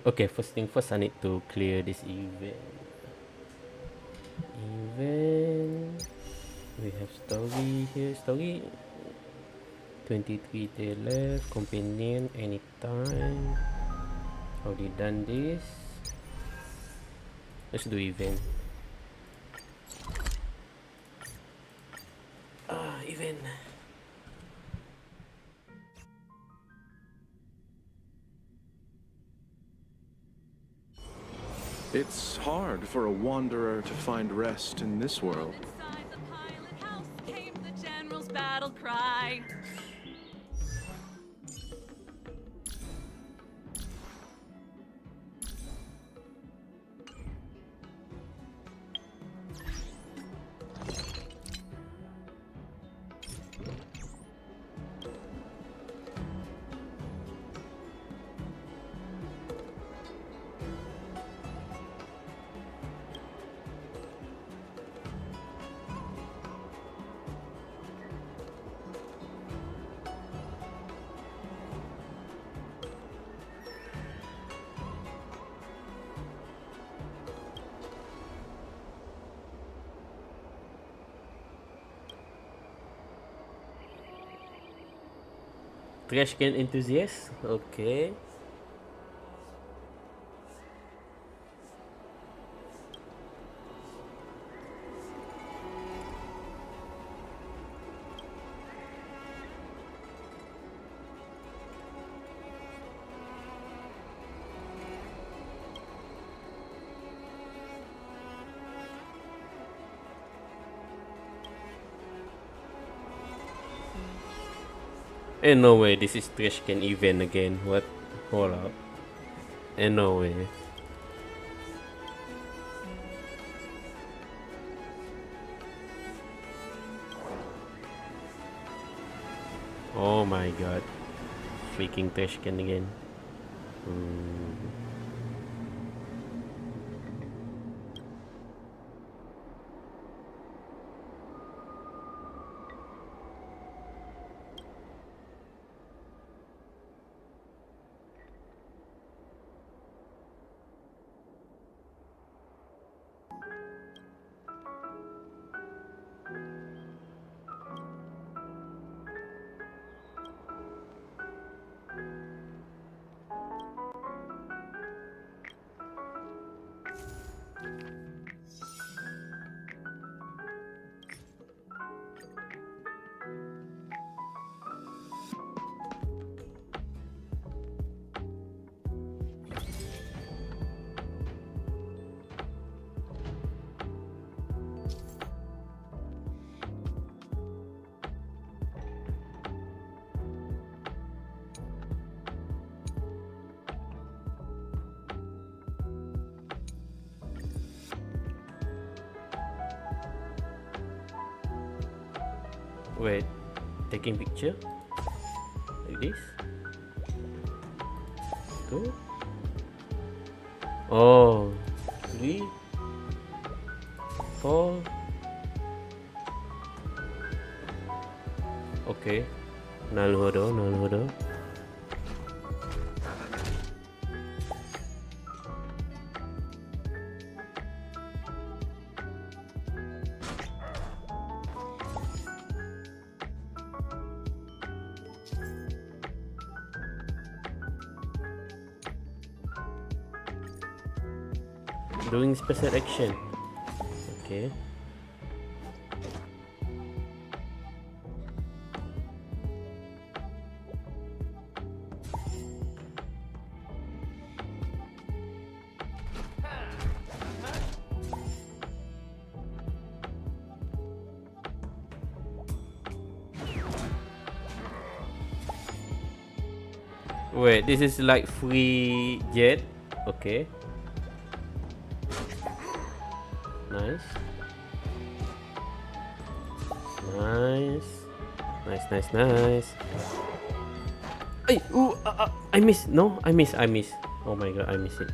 Okay, first thing first, I need to clear this event. We have story here. Story. 23 day left. Companion anytime. Already done this. Let's do event. Event. It's hard for a wanderer to find rest in this world. Inside the pilot house came the general's battle cry. Trash can enthusiast. Okay. And no way, this is trash can event again. What? Hold up. And no way. Oh my god. Freaking trash can again. Wait, taking picture like this. Two. Oh, 3, 4. Okay. なるほど、なるほど。Doing special action. Okay. Wait, this is like free jet. Okay. Nice. Nice. Nice, nice, nice. Ay, ooh, I miss. No, I miss. Oh my god, I miss it.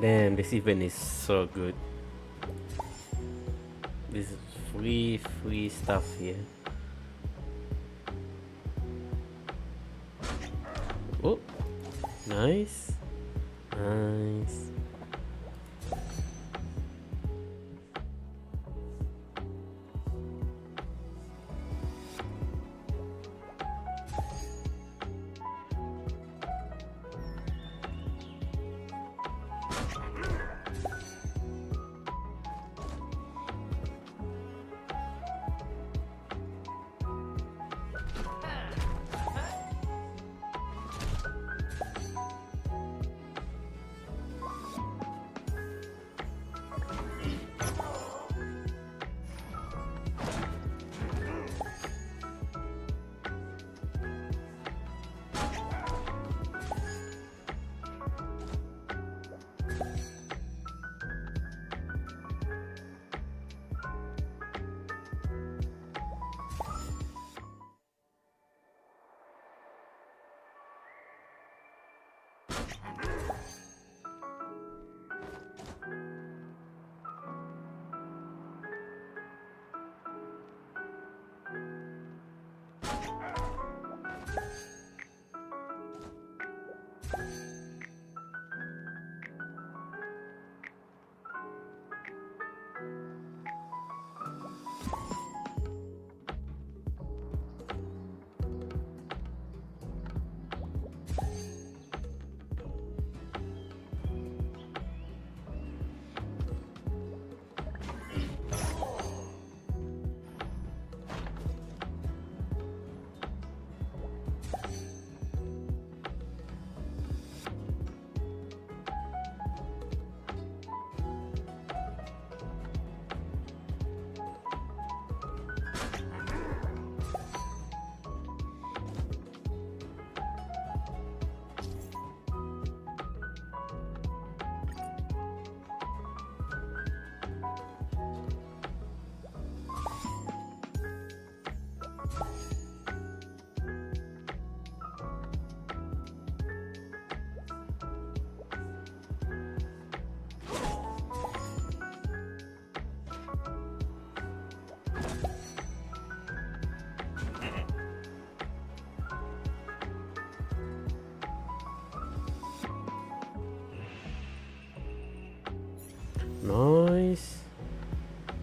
Damn, this event is so good. This is free stuff here. Oh, nice. Nice.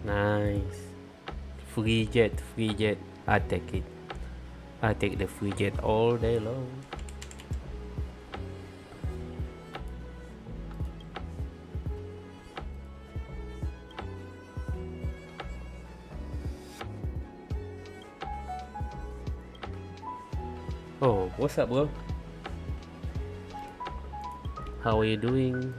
Nice. Free jet. I take it. I take the free jet all day long. Oh, what's up, bro? How are you doing?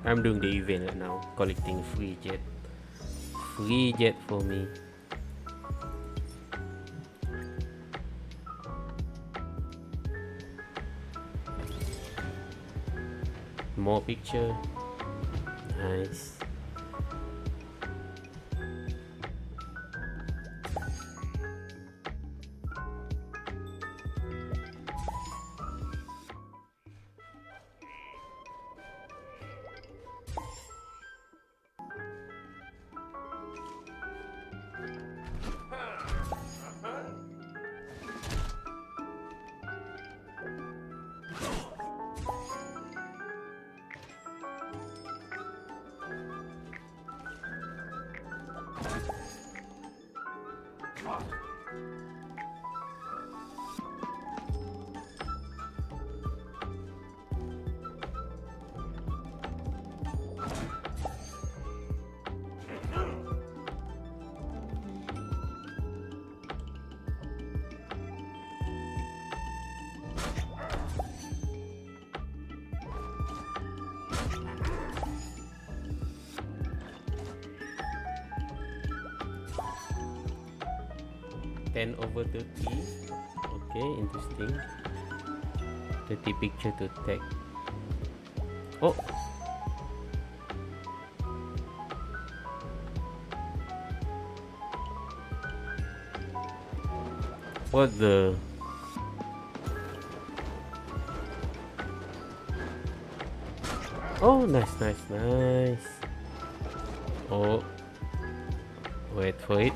I'm doing the event right now, collecting free jet. Free jet for me. More picture. Nice. Over 30. Okay, interesting. 30 picture to tag. Oh, what the? Oh, nice. Oh, wait for it.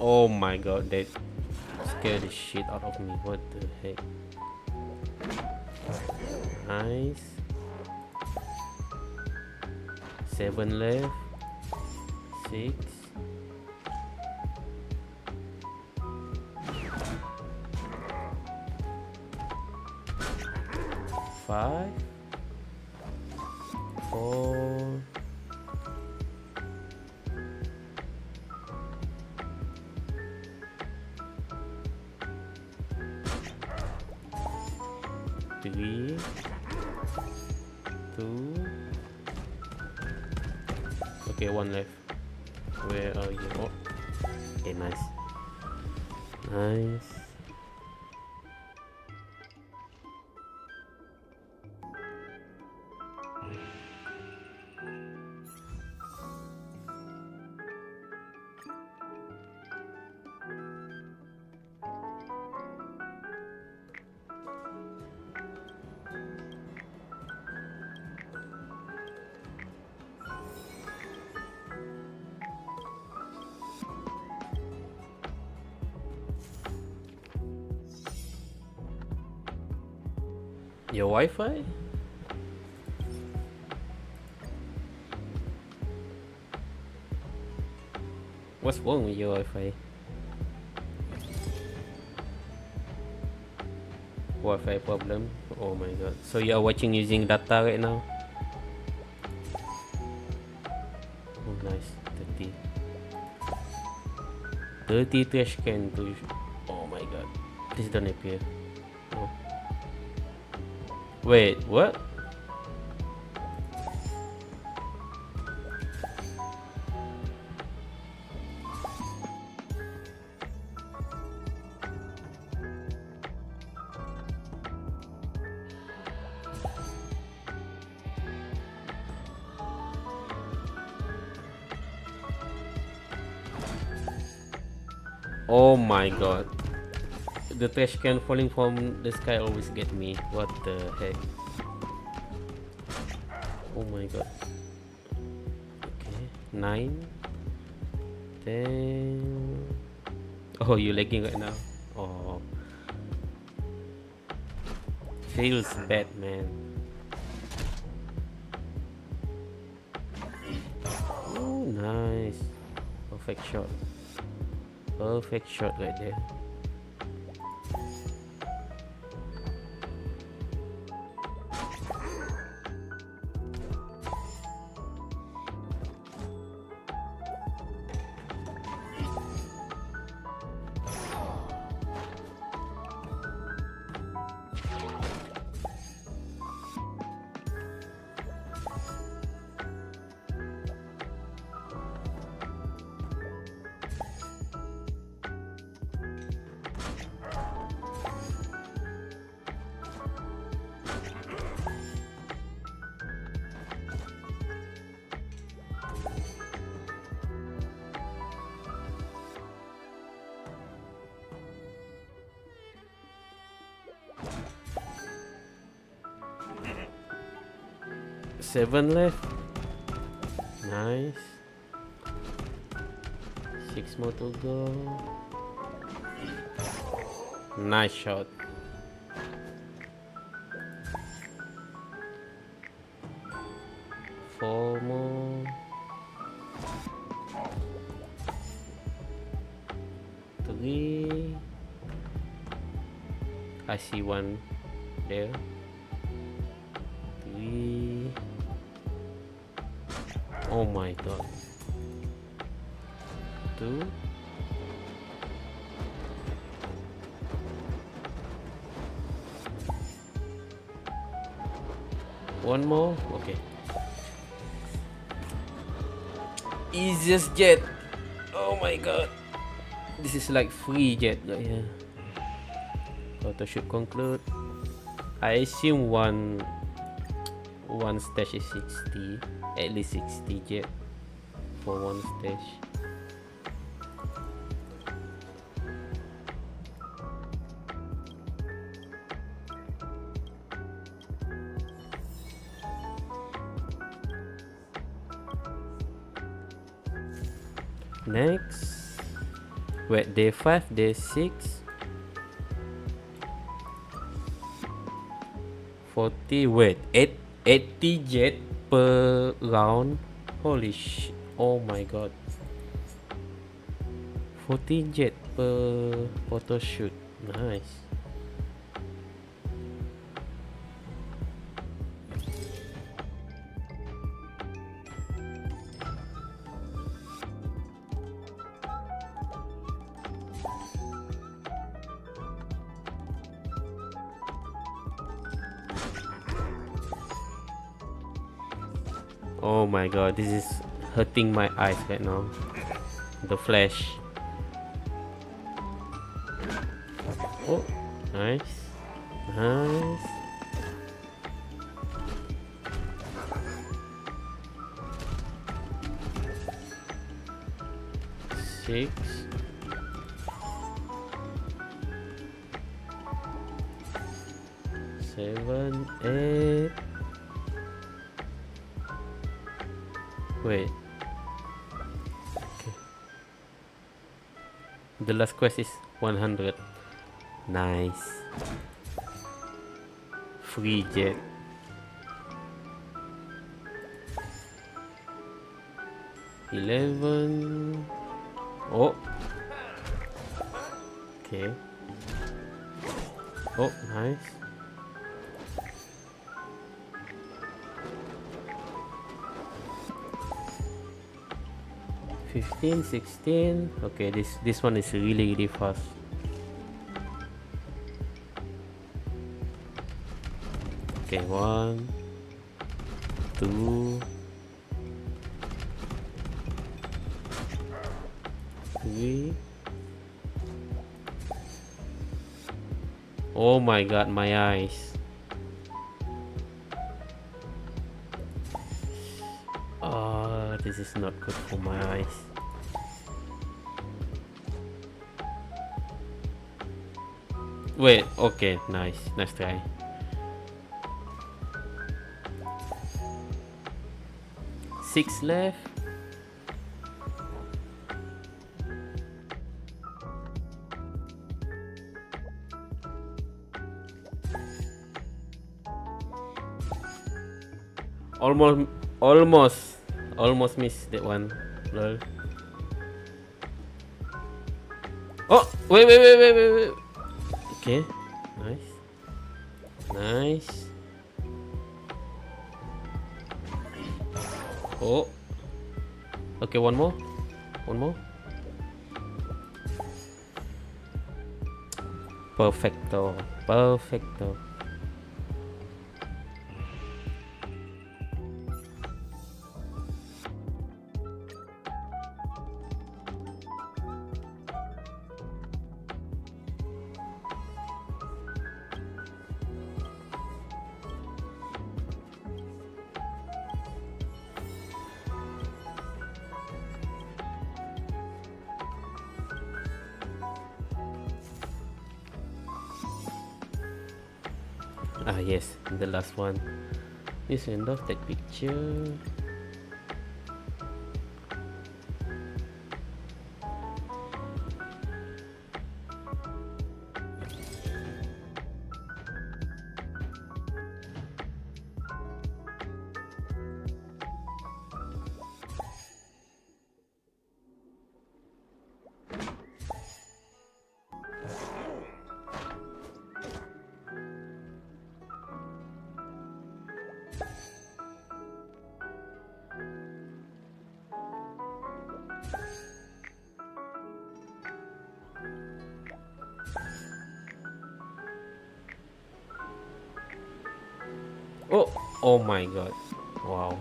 Oh my god, that scared the shit out of me. What the heck? Nice. 7 left. 6. 5. 4. 3, 2. Okay, 1 left. Where are you? Oh, okay, nice. Your Wi-Fi? What's wrong with your Wi-Fi? Wi-Fi problem? Oh my god. So you are watching using data right now? Oh nice. 30 trash can to... Oh my god. Please don't appear. Oh. Wait, what? Oh my god. The trash can falling from the sky always get me. What the heck? Oh my god. Okay. 9. 10. Oh, you lagging right now. Oh. Feels bad, man. Oh, nice. Perfect shot. Perfect shot right there. Seven left. Nice. 6 more to go. Nice shot. Four more. Three. I see one there. Three. Oh my god. 2. One more. Okay. Easiest jet. Oh my god. This is like free jet right here. Photo should conclude. I assume one stage is 60. At least 60 jet for one stage. Next, wait, day 5, day 6, 40, wait, 80 jet per round. Holy shit, oh my god. 40 jet per photo shoot. Nice. Oh my god, this is hurting my eyes right now. The flash. Oh, nice. Nice. Six. Seven, 8. Wait. Okay. The last quest is 100. Nice. Free jet. $11. Oh. Okay. Oh, nice. $15, $16. Okay, this one is really fast. Okay, 1, 2, 3. Oh my god, my eyes. This is not good for my eyes. Wait, okay, nice. Nice try. Six left. Almost missed that one. Lol. Oh, wait. Okay, nice. Oh, okay, one more. Perfecto. Ah yes, the last one. This end of that picture. Oh my god. Wow.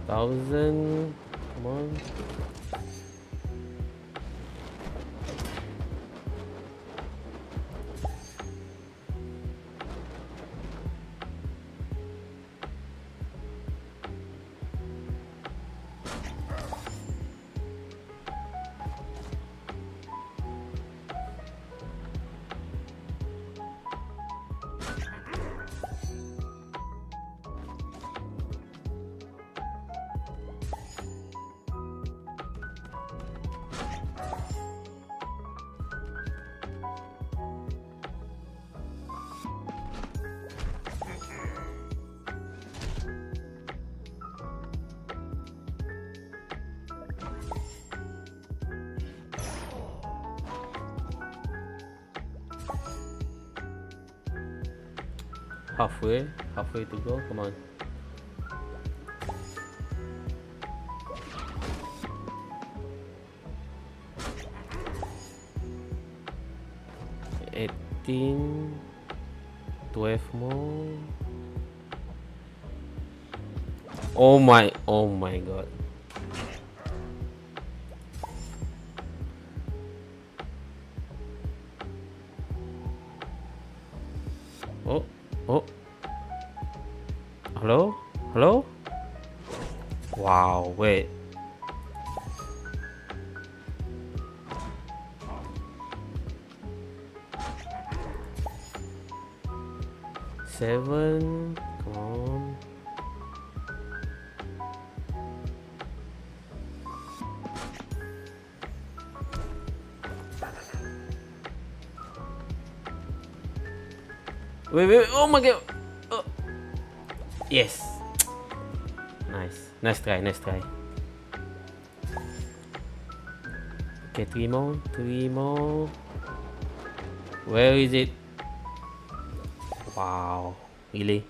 Thousand. Come on. Halfway to go. Come on. $18, 12 more. Oh my god. Oh. Hello? Wow, wait. Seven, come on. Wait, oh my god. Oh. Yes. Nice try. Okay, three more. Where is it? Wow, really?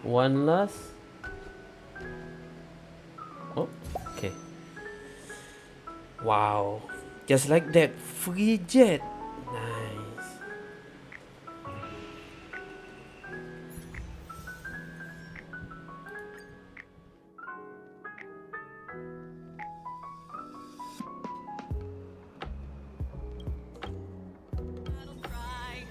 One last. Oh, okay. Wow, just like that, free jet. Nice. Battle cry.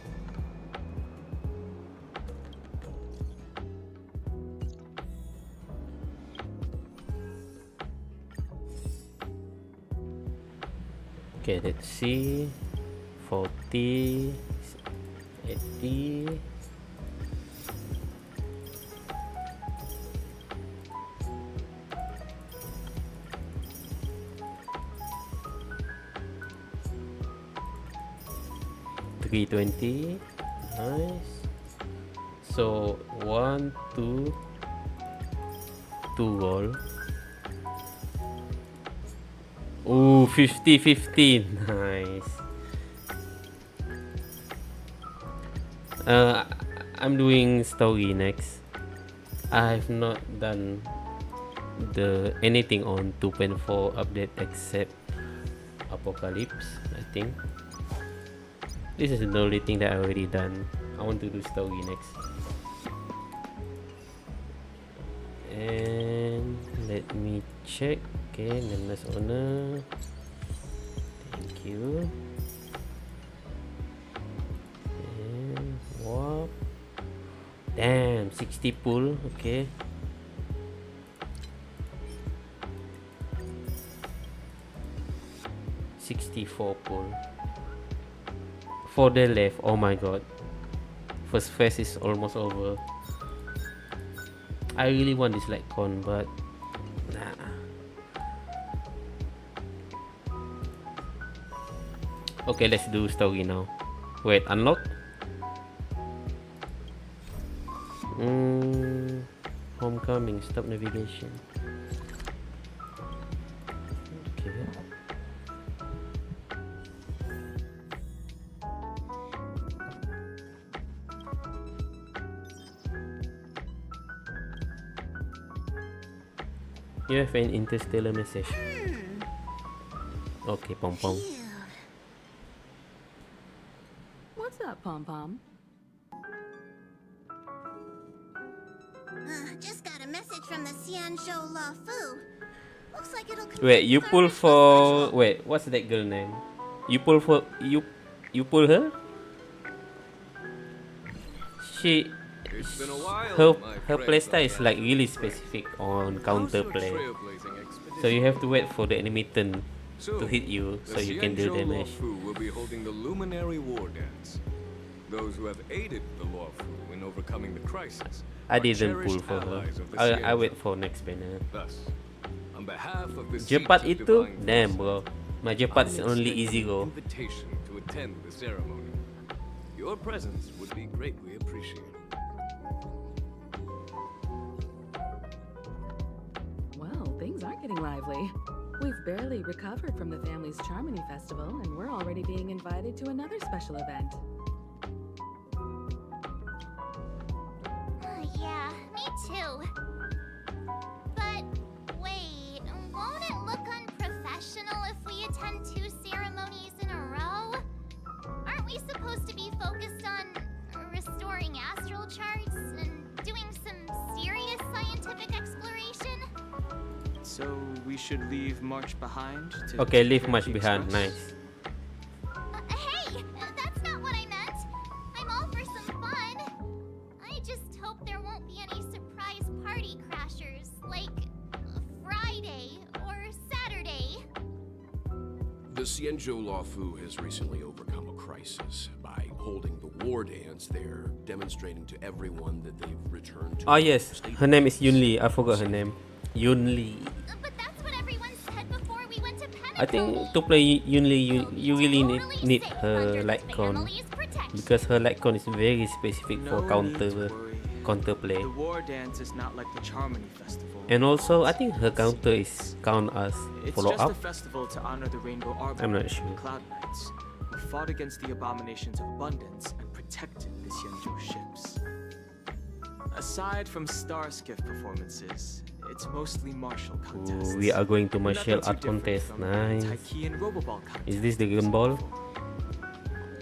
Okay, let's see. 40, 80. $320. Nice. So 1, 2, 2 gold. Ooh, 50, 15. Nice. I'm doing story next. I've not done the anything on 2.4 update except Apocalypse, I think. This is the only thing that I already done. I want to do story next. And let me check. Okay, nameless owner. Thank you. And warp. Damn, 60 pull. Okay. $64 pull. For the left. Oh my god. First phase is almost over. I really want this light con, but nah. Okay, let's do story now. Wait, unlock? Homecoming, stop navigation. Okay. You have an interstellar message. Okay, Pom Pom. What's up, Pom Pom? Just got a message from the Xianzhou Luofu. Looks like it'll Wait, you confirm pull our for special. wait, what's that girl name? You pull for you pull her? She It's been a while, her my her friends playstyle on is the like Atlas really Trail. specific on How's counter your play. trailblazing expedition? So you have to wait for the enemy turn to Soon, hit you so the you can do Xianzhou damage. Luofu will be holding the Luminary War Dance. Those who have aided the Luofu in overcoming the crisis I are didn't pull cherished for her. allies of the I Xianzhou. wait for next banner. Thus, on behalf of the Jepat Seeds of itu, Divine damn Forces, bro. My Jepat is I'm only extending easy an go. invitation to attend the ceremony. Your presence would be greatly appreciated. Well, things are getting lively. We've barely recovered from the family's Charmony Festival, and we're already being invited to another special event. Yeah, me too. But wait, won't it look unprofessional if we attend 2 ceremonies in a row? Aren't we supposed to be focused on restoring astral charts and doing some serious scientific exploration? So we should leave March behind to Okay, leave prepare much the behind. Express? Nice. Hey, that's not what I meant. I'm all for some fun. I just hope there won't be any surprise party crashers, like Friday or Saturday. The Xianzhou Luofu has recently overcome a crisis by holding the war dance there, demonstrating to everyone that they've returned to Oh yes, state her name is peace. Yunli. I forgot her name. Yunli. But that's what everyone said before we went to Pananawe. I think to play Yunli, you really Totally need safe her under the light con family's protection. because her light con is very specific for No need to worry. counter play. The war dance is not like the Charmony Festival. And also, I think her counter is count as It's follow just up. a festival to honor the Rainbow Arbor, I'm not sure. the Cloud Knights, who fought against the abominations of abundance and protected the Xianzhou ships. Aside from star skiff performances, it's mostly martial contests. Ooh, we are going to Nothing martial too art different contest. from the Nice. Taiki and Roboball Is this the contest. gun ball?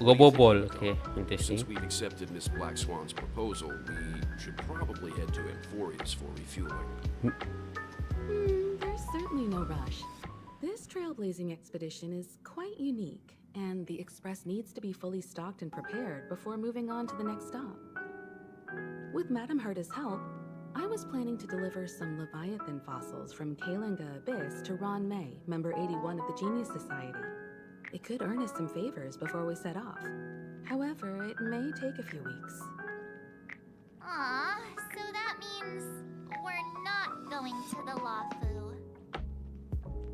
Robo ball. Okay, interesting. Since we've accepted Miss Black Swan's proposal, we should probably head to Amphorius for refueling. There's certainly no rush. This trailblazing expedition is quite unique, and the Express needs to be fully stocked and prepared before moving on to the next stop. With Madame Herta's help, I was planning to deliver some Leviathan fossils from Kalinga Abyss to Ron May, member 81 of the Genius Society. It could earn us some favors before we set off. However, it may take a few weeks. Aw, so that means we're not going to the Luofu.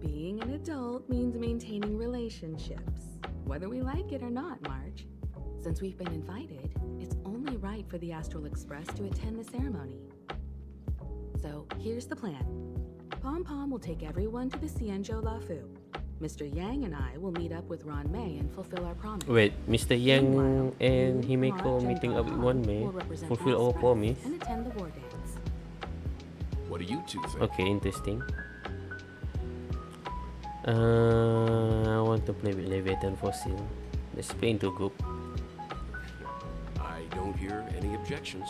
Being an adult means maintaining relationships, whether we like it or not, Marge. Since we've been invited, it's only right for the Astral Express to attend the ceremony. So here's the plan. Pom Pom will take everyone to the Xianzhou Luofu. Mr. Yang and I will meet up with Ron Mei and fulfill our promise. Wait, Mr. Yang Meanwhile, and you, Himeko Marge, and meeting up with Pom One Pom May will represent fulfill the our Express promise. and attend the war dance. What do you two think? Okay, interesting. I want to play with Leviathan Fossil. Let's play into group. I don't hear any objections.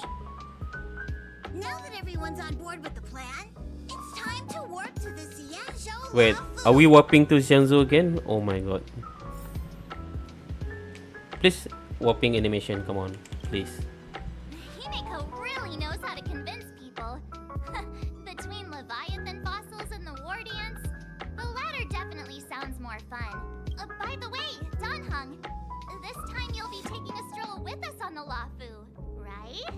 Now that everyone's on board with the plan, it's time to warp to the Xianzhou Wait, Luofu. are we warping to Xianzhou again? Oh my god. Please, warping animation, come on, please. Himeko really knows how to convince people. Between Leviathan fossils and the war dance, the latter definitely sounds more fun. By the way, Danheng, this time you'll be taking a stroll with us on the Luofu, right?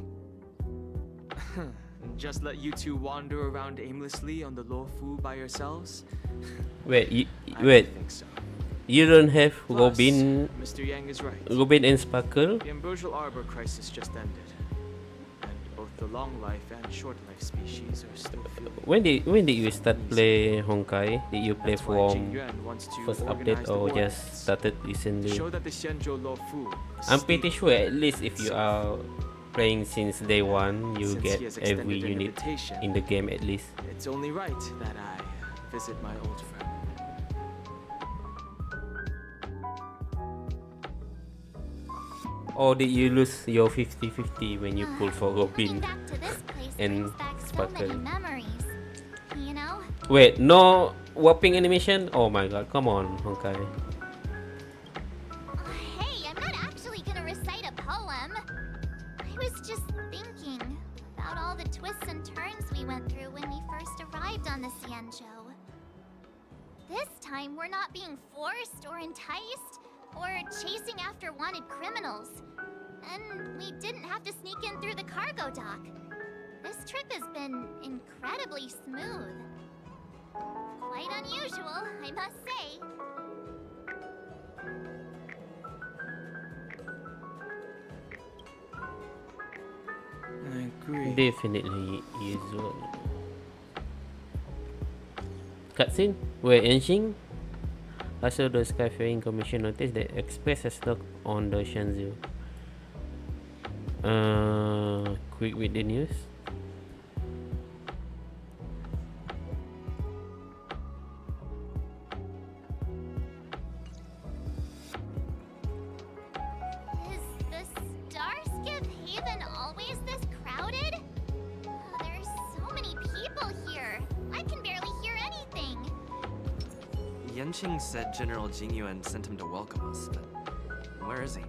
Just let you two wander around aimlessly on the Luofu by yourselves? Wait, I wait, don't think so. you don't have Plus, Robin, Mr. Yang is right. Robin and Sparkle? The Ambrosial Arbor crisis just ended, and both the long life and short life species are still feeling. When did you start play Honkai? Did you play That's why Jing from Yuan wants to first organize update the or war just dance started to recently? show that the Xianzhou Luofu is I'm pretty stable. sure at least if you are playing since day one, you Since get he has every extended an unit invitation, in the game at least. it's only right that I visit my old friend. Or did you lose your 50-50 when you pull for Looking Robin? back to this place and brings back so Sparkle. many memories. You know? Wait, no warping animation? Oh my god, come on, Honkai. Hey, I'm not actually gonna recite a poem. I was just thinking about all the twists and turns we went through when we first arrived on the Xianzhou. This time, we're not being forced or enticed or chasing after wanted criminals. And we didn't have to sneak in through the cargo dock. This trip has been incredibly smooth. Quite unusual, I must say. I agree. Definitely usual. Cutscene where Enxing also the Skyfaring Commission noticed that Express has docked on the Xianzhou. Quick with the news. Is the Starskip Haven always this crowded? Oh, there's so many people here. I can barely hear anything. Yanqing said General Jing Yuan sent him to welcome us, but where is he?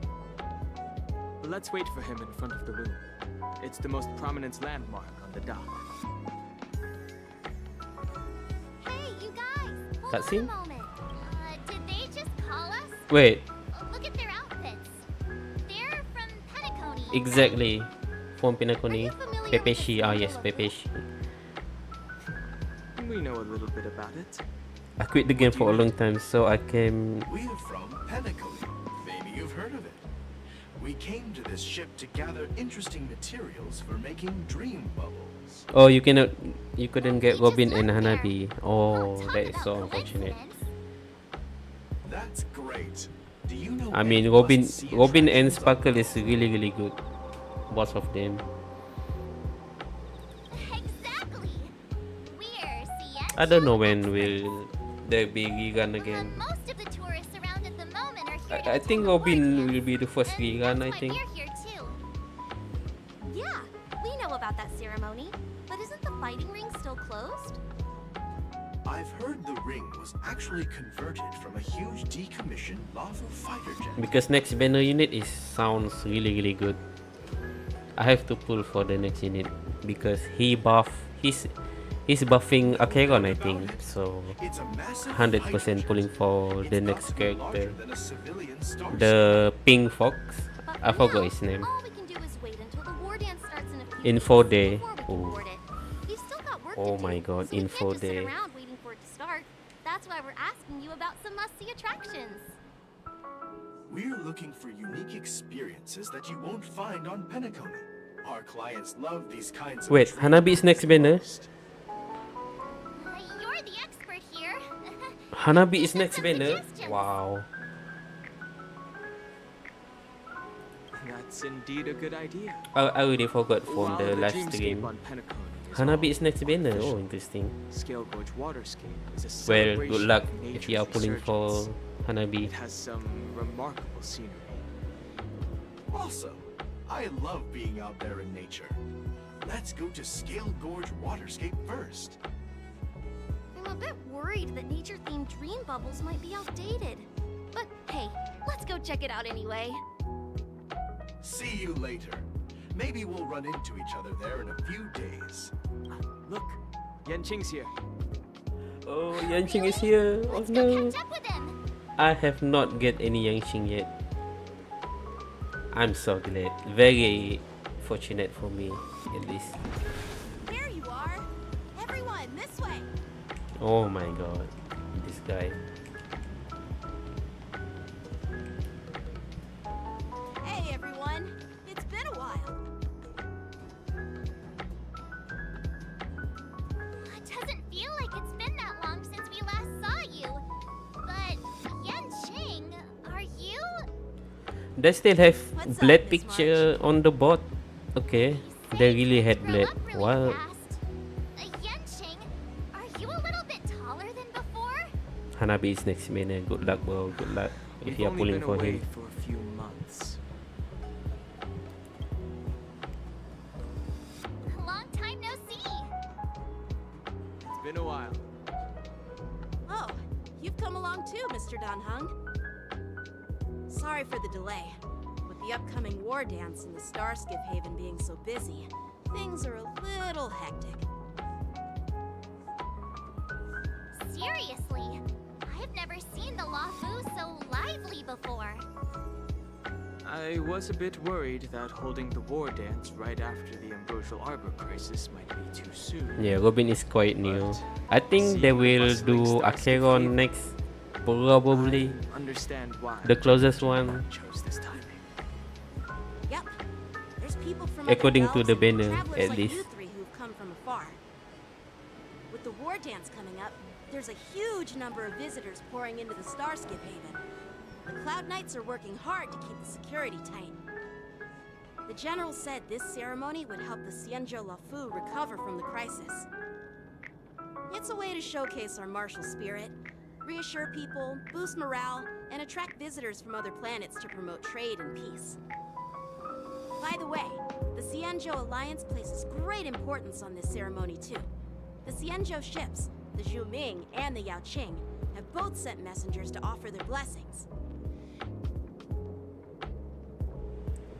Let's wait for him in front of the room. It's the most prominent landmark on the dock. Hey, you guys! Hold Cutscene? on a moment. Did they just call us? Wait, Look at their outfits. They're from Penacony. exactly. From Are Pinaconi. you familiar with the Pepeshi, ah Xianzhou yes, Luofu? Pepeshi. We know a little bit about it. I quit the game for a long time, so I came. We're from Pananawe. Maybe you've heard of it. We came to this ship to gather interesting materials for making dream bubbles. Oh, you couldn't get He just Robin and left there. Hanabi. Oh, Talk that is about so unfortunate. coincidence. That's great. Do you know I mean, any Robin must-see and attractions on Sparkle the is really good. Both of them. Exactly. We're Xianzhou I don't know when experts. will there be rerun again. Most of the tourists around at the moment are here to I think attend the war Robin dance, will be the first and rerun, I that's why think. we're here too. Yeah, we know about that ceremony. But isn't the fighting ring still closed? I've heard the ring was actually converted from a huge decommissioned Luofu fighter jet. Because next banner unit is sounds really good. I have to pull for the next unit because he He's buffing Acheron, I think. So It's a massive 100% pulling for the It's next possibly larger character. than a civilian star The pink fox. But I forgot now, his name. all we can do is wait until the war dance starts in a few In weeks 4-day. before we can Ooh. board it. We've still got work Oh to my do, god, so we in can't just sit 4-day. around waiting for it to start. That's why we're asking you about some must-see attractions. We're looking for unique experiences that you won't find on Penacona. Our clients love these kinds of Wait, Hanabi is next banner? You're the expert here. Hanabi is These are next some banner? suggestions. Wow. That's indeed a good idea. I already forgot from While the live dreamscape stream. on Penacona is Hanabi all is next banner. official. Oh, interesting. Scale Gorge Waterscape is a Well, celebration good luck of if nature's you are pulling for resurgence. Hanabi. It has some remarkable scenery. Awesome. I love being out there in nature. Let's go to Scale Gorge Waterscape first. I'm a bit worried that nature-themed dream bubbles might be outdated. But hey, let's go check it out anyway. See you later. Maybe we'll run into each other there in a few days. Look, Yanqing's here. Oh, Yanqing is here. Oh Let's go no. catch up with him. I have not get any Yanqing yet. I'm so glad. Very fortunate for me, at least. There you are. Everyone, this way. Oh my god. This guy. Hey, everyone. It's been a while. It doesn't feel like it's been that long since we last saw you. But Yanqing, are you? They still have What's up, blood Miss picture on the bot. Okay. They really had Grow blood. up really What? fast. Yanqing, are you a little bit taller than before? Hanabi is next banner. Good luck, bro. Good luck. If We've you are only pulling been for away him. for a few months. Long time no see. It's been a while. Oh, you've come along too, Mr. Danhung. Sorry for the delay. With the upcoming war dance and the Starskiff Haven being so busy, things are a little hectic. Seriously, I've never seen the Luofu so lively before. I was a bit worried that holding the war dance right after the Ambrosial Arbor crisis might be too soon. Yeah, Robin is quite new. But I think they seeing will bustling do Starskiff Acheron Haven, next. Probably. I understand why The closest one. chose this timing. Yep. There's people from According other to the realms and banner, travelers at like least. you three who've come from afar. With the war dance coming up, there's a huge number of visitors pouring into the Starskiff Haven. The Cloud Knights are working hard to keep the security tight. The general said this ceremony would help the Xianzhou Luofu recover from the crisis. It's a way to showcase our martial spirit, reassure people, boost morale, and attract visitors from other planets to promote trade and peace. By the way, the Xianzhou Alliance places great importance on this ceremony too. The Xianzhou ships, the Zhuming and the Yaoqing, have both sent messengers to offer their blessings.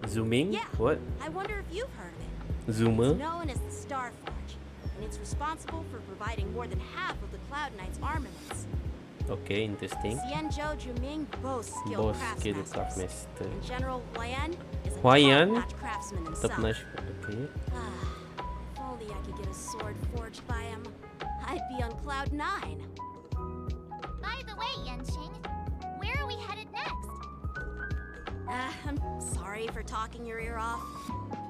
Zooming? Yeah. What? I wonder if you've heard of it. Zoomer? It's known as the Star Forge, and it's responsible for providing more than half of the Cloud Knights' armaments. Okay, interesting. Xianzhou Zhuming boasts skilled Boss skill craftsmasters. craftmaster. And General Huayan is a Huayan? top-notch craftsman himself. Top notch. Okay. If only I could get a sword forged by him, I'd be on cloud 9. By the way, Yanqing, where are we headed next? I'm sorry for talking your ear off.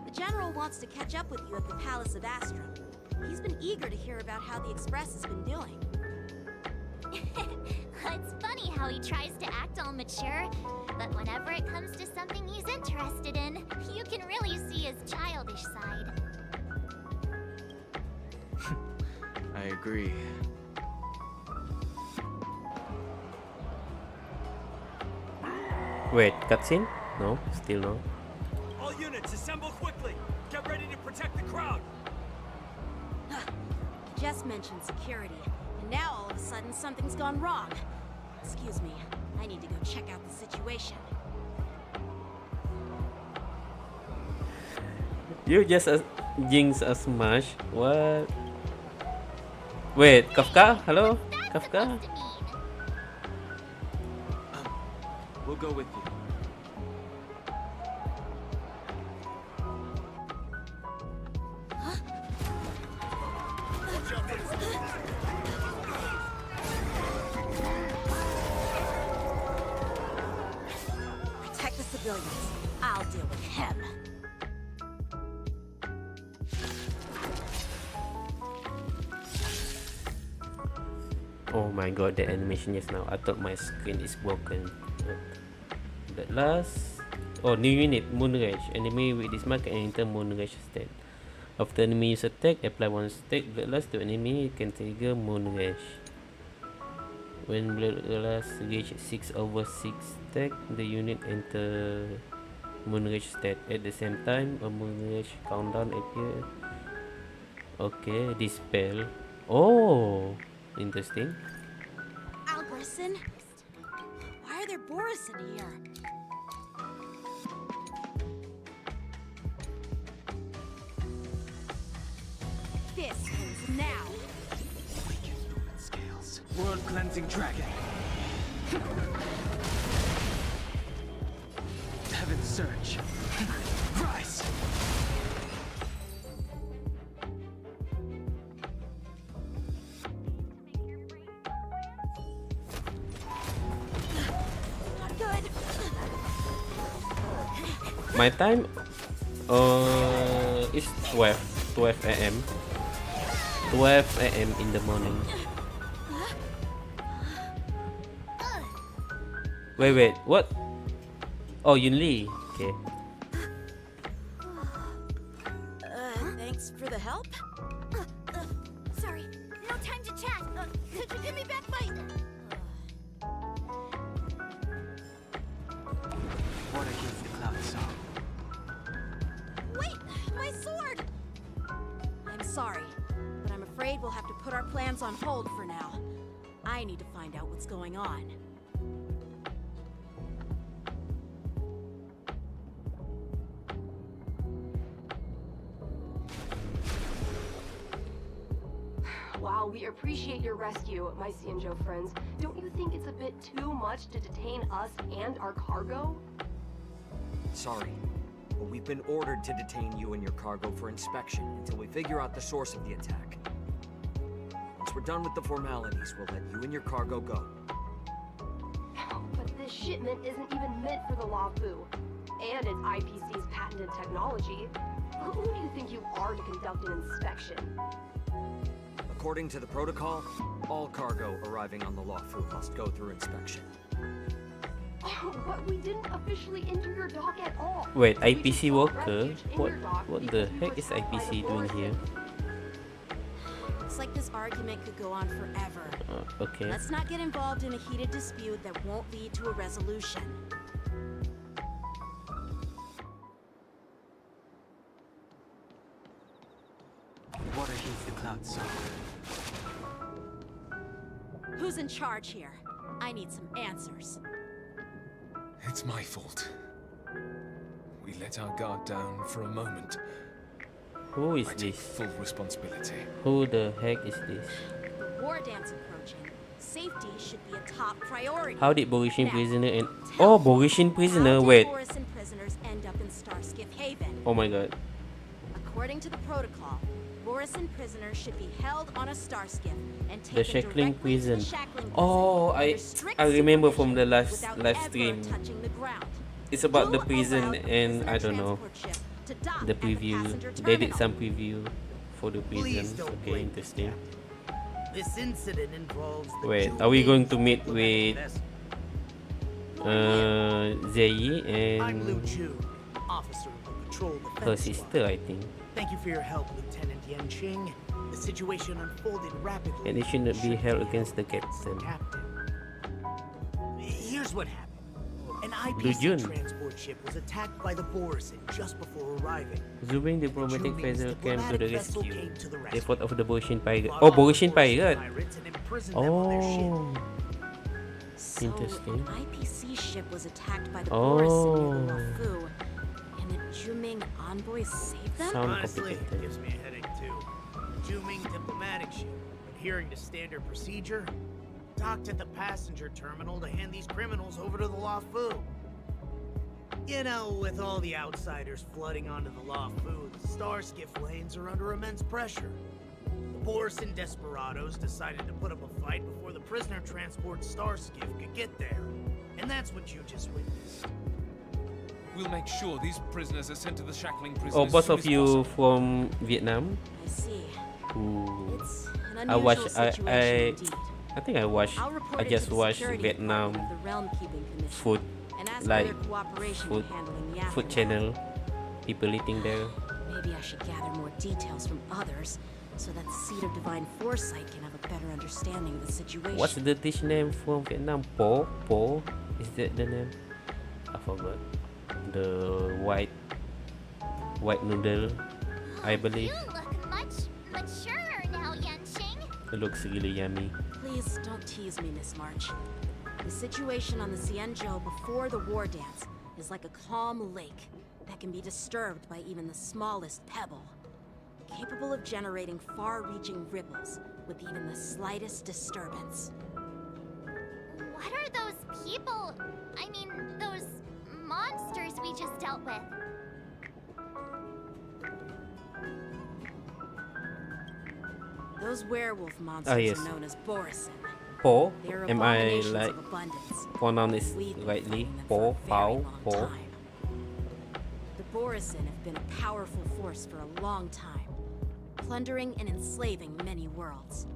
The General wants to catch up with you at the Palace of Astrum. He's been eager to hear about how the Express has been doing. It's funny how he tries to act all mature, but whenever it comes to something he's interested in, you can really see his childish side. I agree. Wait, cutscene? No, still no. All units, assemble quickly! Get ready to protect the crowd! Just mentioned security, and now all of a sudden something's gone wrong. Excuse me, I need to go check out the situation. You just jinx a smash. What? Wait, Kafka? Hello? What's that Kafka? supposed to mean? We'll go with you. Protect the civilians. I'll deal with him. Oh my god, the animation just now. I thought my screen is broken. The last... Oh, new unit, Moon Rage. Enemy with this mark can enter Moon Rage state. After enemy use attack, apply one stack Bloodlust to enemy, you can trigger Moon Rage. When Bloodlust reach 6/6 stack, the unit enter Moon Rage state. At the same time, a Moon Rage countdown appears. Okay, dispel. Oh, interesting. Alberson? Why are there Boris in here? This ends now. Scales. World cleansing dragon. Heaven's surge. Rise. Not good. My time is 12 a.m. 12 a.m. in the morning. Wait, what? Oh, Yun Li. Okay. Thanks for the help. Sorry, no time to chat. Could you give me back my... What against the cloud song? Wait, my sword! I'm sorry, but I'm afraid we'll have to put our plans on hold for now. I need to find out what's going on. While we appreciate your rescue, my Xianzhou friends, don't you think it's a bit too much to detain us and our cargo? Sorry, but we've been ordered to detain you and your cargo for inspection until we figure out the source of the attack. Once we're done with the formalities, we'll let you and your cargo go. But this shipment isn't even meant for the Luofu, and it's IPC's patented technology. Who do you think you are to conduct an inspection? According to the protocol, all cargo arriving on the Luofu must go through inspection. But we didn't officially enter your dock at all. Wait, We IPC just sought worker? refuge in your dock What the because you heck were is sent by the IPC doing here? Looks like this argument could go on forever. Okay. Let's not get involved in a heated dispute that won't lead to a resolution. What against the cloud song? Who's in charge here? I need some answers. It's my fault. We let our guard down for a moment. Who is I take this? full responsibility. Who the heck is this? The war dance approaching. Safety should be a top priority. How did Borishin Now, prisoner and... tell Oh, me, Borishin prisoner, how did wait. Boris and prisoners end up in Starskiff Haven? Oh my god. According to the protocol, Boris and prisoners should be held on a Starskiff and The taken shackling directly to the prison. shackling Oh, prison under strict I remember from supervision the last without live ever stream. touching the ground. It's about the Who prison allowed the and prisoner I don't know. transport ship to dock The at preview. passenger They did terminal? some preview for the prison. Please don't Okay, blame me, interesting. This incident involves the Wait, are we going to meet with vessel. Zeyi I'm Lu and Chu, officer of the patrol defense her squad. sister, I think. Thank you for your help, Lieutenant Yanqing. The situation unfolded rapidly. And it should not be held Should against the be held captain. Here's what happened. An Lu Jun. IPC transport ship was attacked by the Borisin just before arriving. Zooming diplomatic Jumi's vessel came to the diplomatic vessel rescue. came to the rescue. Effort of the Borishin pirate. Fought Oh, off the Borishin Borisin pirate. pirates and imprisoned them on their ship. Oh, So, interesting. an IPC ship was attacked by the Oh. Borisin near the Luofu, and the Juming envoys saved them? Sound Honestly, complicated. gives me a headache too. Juming diplomatic ship, an adhering to standard procedure, docked at the passenger terminal to hand these criminals over to the Luofu. You know, with all the outsiders flooding onto the Luofu, the Starskiff lanes are under immense pressure. The Borson desperados decided to put up a fight before the prisoner transport Starskiff could get there. And that's what you just witnessed. We'll make sure these prisoners are sent to the shackling prison. Oh, as both soon of as you possible. from Vietnam? I see. Ooh. It's an I watched. unusual situation indeed. I think I watched. I'll report I it to just the watched security Vietnam department of the Realm Keeping Commission food, and ask for like their cooperation food, in handling the food aftermath. channel. People eating there. Maybe I should gather more details from others so that the Seed of Divine Foresight can have a better understanding of the situation. What's the dish name from Vietnam? Po? Is that the name? I forgot. The white noodle, I believe. You look much maturer now, Yanqing. It looks really yummy. Please don't tease me, Miss March. The situation on the Xianzhou before the war dance is like a calm lake that can be disturbed by even the smallest pebble, capable of generating far-reaching ripples with even the slightest disturbance. What are those people? I mean, those monsters we just dealt with? Those werewolf monsters yes. are known as Borison. Po? They are Am I abominations like of abundance. pronounce it We've been rightly? fighting them Po, for a very Pao, long Po. time. The Borison have been a powerful force for a long time, plundering and enslaving many worlds.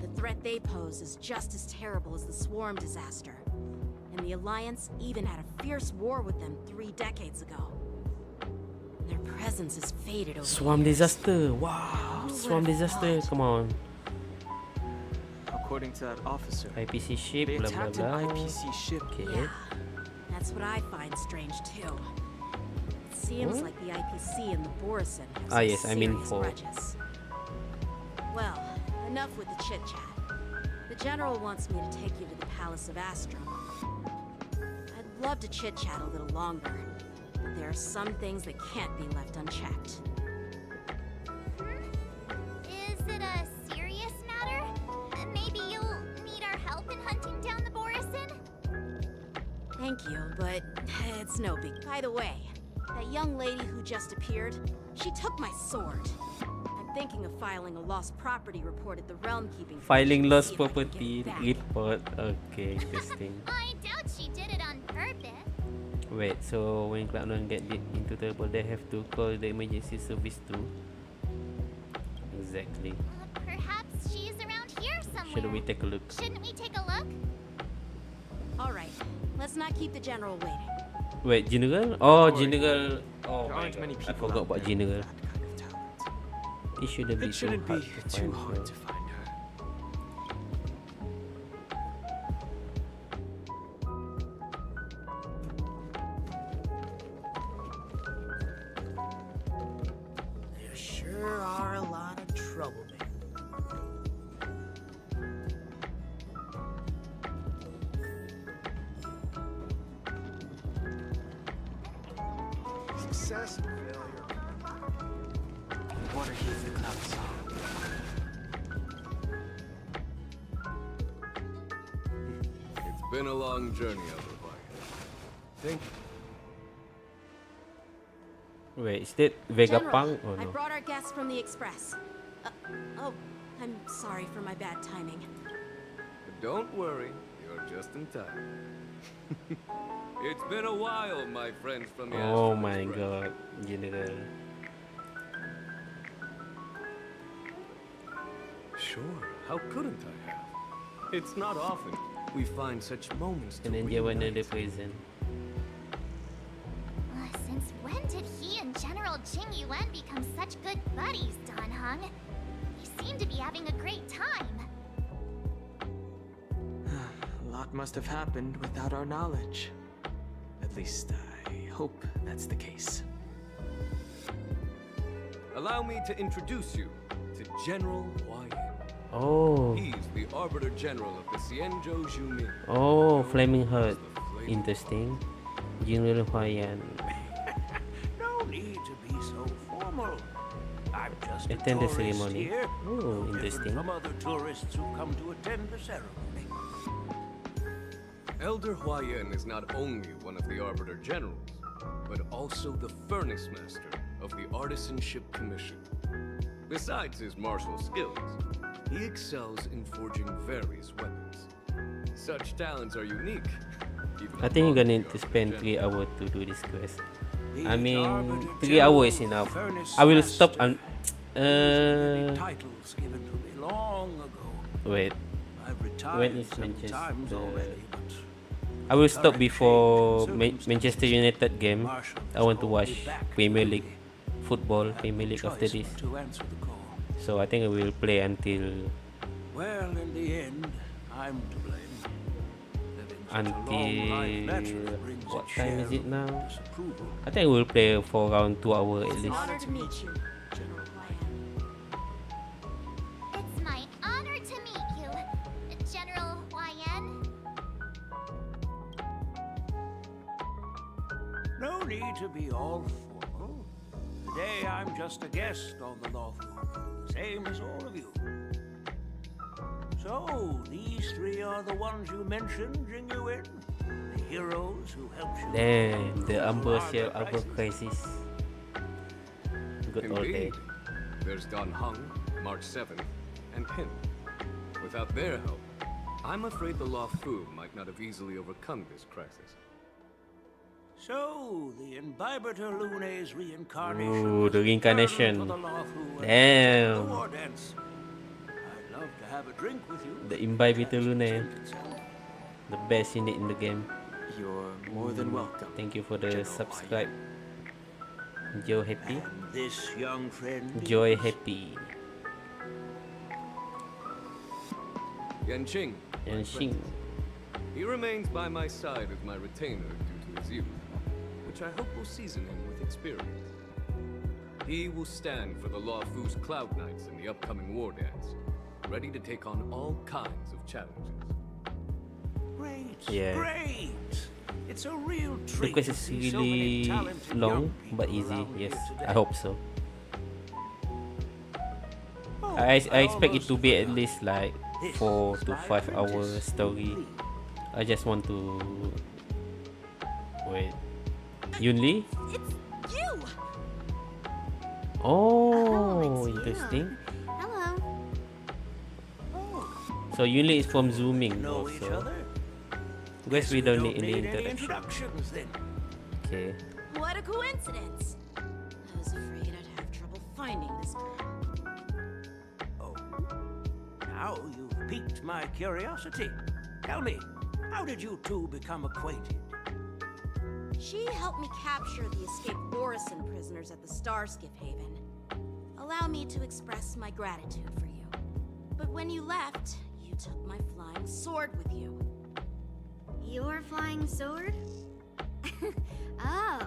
The threat they pose is just as terrible as the Swarm disaster, and the Alliance even had a fierce war with them 3 decades ago. Their presence has faded over Swarm the years. disaster. Wow. Who Swarm would've disaster. thought? Come on. According to that officer, IPC ship. they Blah blah attacked an blah. IPC ship. Okay. Yeah, that's what I find strange too. It seems Hmm? like the IPC and the Borison have Ah, some yes, I mean serious for- grudges. Well, enough with the chit-chat. The General wants me to take you to the Palace of Astrum. I'd love to chit-chat a little longer, but there are some things that can't be left unchecked. Is it a serious matter? Maybe you'll need our help in hunting down the Borison? Thank you, but it's no big. By the way, that young lady who just appeared, she took my sword. I'm thinking of filing a lost property report at the Realm Keeping Filing Commission to lost see if I can property get it back. report. Okay, interesting. I doubt she did it on purpose. Wait, so when Cloud9 get into trouble, they have to call the emergency service too? Exactly. Perhaps she's around here somewhere. Should we take a look? Shouldn't we take a look? All right, let's not keep the General waiting. Wait, General? Oh, Don't worry. General. Oh There my aren't many god, I people forgot out about there General. with that kind of talent. It shouldn't be It shouldn't too be hard to too find hard her. to find her. There sure are a lot of troublemakers. Success and failure. Water heats the cloud song. It's been a long journey, Overbite. Thank you. Wait, is that Vegapunk General, or I no? brought our guests from the Express. Oh, I'm sorry for my bad timing. But don't worry, you're just in time. It's been a while, my friends from the Oh Astral my Express. god, General. Sure, how couldn't I have? It's not often we find such moments to And then they went in the reunite. prison. Since when did he and General Jing Yuan become such good buddies, Don Hung? They seem to be having a great time. A lot must have happened without our knowledge. At least I hope that's the case. Allow me to introduce you to General Huai. Oh. He's the Arbiter General of the Xianzhou Zhumin. Oh, Flaming Heart. The Flaming Interesting. General Huayan. No need to be so formal. I'm just just a Attend the tourist ceremony. here. Oh, Different interesting. from other tourists who come to attend the ceremony. Elder Huayan is not only one of the Arbiter Generals, but also the Furnace Master of the Artisanship Commission. Besides his martial skills, he excels in forging various weapons. Such talents are unique. I think you're gonna need to spend 3 hours to do this quest. I mean, 3 hours is enough. I will stop and Titles given to me long ago. wait. I've retired When is several times Manchester? already, but I will stop before Manchester United game. I want to watch Premier League football, Premier League after this. to answer the call. So I think I will play until Well, in the end, I'm to blame. Living such a long life naturally until brings what its time share is it of now? disapproval. I think we will play for around 2 hours at It's an least. honor to meet you, General Huayan. It's my honor to meet you, General Huayan. No need to be all formal. Today I'm just a guest on the Luofu, same as all of you. So, these 3 are the ones you mentioned, Jingyuin? The heroes who helped you. Damn, the overcome Amber harbor crisis. Good old day. Indeed. There's Don Hung, March 7th, and him. Without their help, I'm afraid the Luofu might not have easily overcome this crisis. So, the Imbibitor Lune's reincarnation. Ooh, the was reincarnation. returned for the Luofu and Damn. the war dance. I'd love to have a drink with you. The Imbibitor Lune. The best unit in the game. You're more than welcome. Thank you for the subscribe. Joe Happy. And this young friend. Joy Happy. Yanqing. Yanqing. He remains by my side as my retainer due to his youth, which I hope will season him with experience. He will stand for the Luofu's Cloud Knights in the upcoming war dance, ready to take on all kinds of challenges. Great, Yeah. great. It's a real The treat quest to is see so many really talented long young but people easy. around Yes, here today. I hope so. Oh, I expect it to be at almost least like This 4 is to my 5 hour apprentice, story. Lee. I just want to wait. Yunli? It's you! Oh, it's you. interesting. Hello. So Yunli is from Zooming Know each also. other? Guess we don't need any any interaction. introductions then. Okay. What a coincidence. I was afraid I'd have trouble finding this girl. Oh, now you've piqued my curiosity. Tell me, how did you two become acquainted? She helped me capture the escaped Borisan prisoners at the Starskiff Haven. Allow me to express my gratitude for you. But when you left, you took my flying sword with you. Your flying sword? Oh,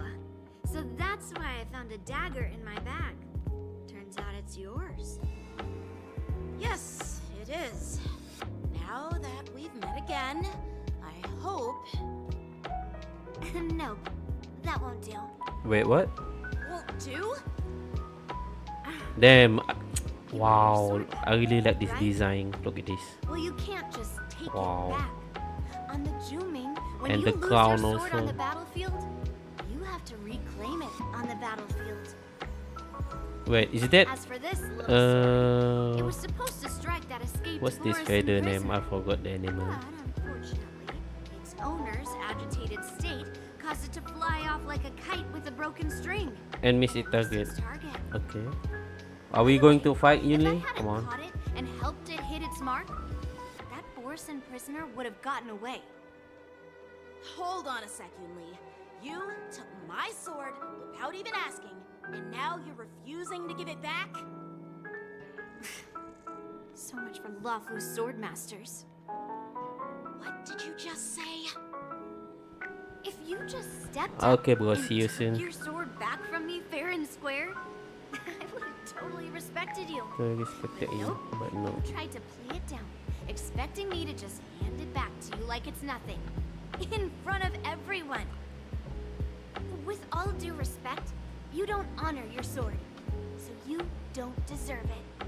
so that's why I found a dagger in my bag. Turns out it's yours. Yes, it is. Now that we've met again, I hope... Nope, that won't do. Wait, what? Won't do? Damn. Wow. I really like this design. Look at this. Well, you can't just take Wow. it back. On the Zooming, when And you the lose crown your sword on also. the battlefield, you have to reclaim it on the battlefield. Wait, is that As for this little sword, it was uh supposed to strike that escaped what's this Borisan feather name? prisoner. I forgot the animal. But unfortunately, its owner's agitated state caused it to fly off like a kite with a broken string. And miss it target. Its target. Okay. Are we going to fight If I Yunli? hadn't Come on. caught it and helped it hit its mark, that Borisan prisoner would have gotten away. Hold on a sec, Yunli. You took my sword without even asking, and now you're refusing to give it back? So much for Luofu sword masters. What did you just say? If you just stepped Okay, up bro, and see you took soon. your sword back from me fair and square, I would have totally respected you. I respected you, Nope. but no. You tried to play it down, expecting me to just hand it back to you like it's nothing. In front of everyone. With all due respect, you don't honor your sword. So You don't deserve it.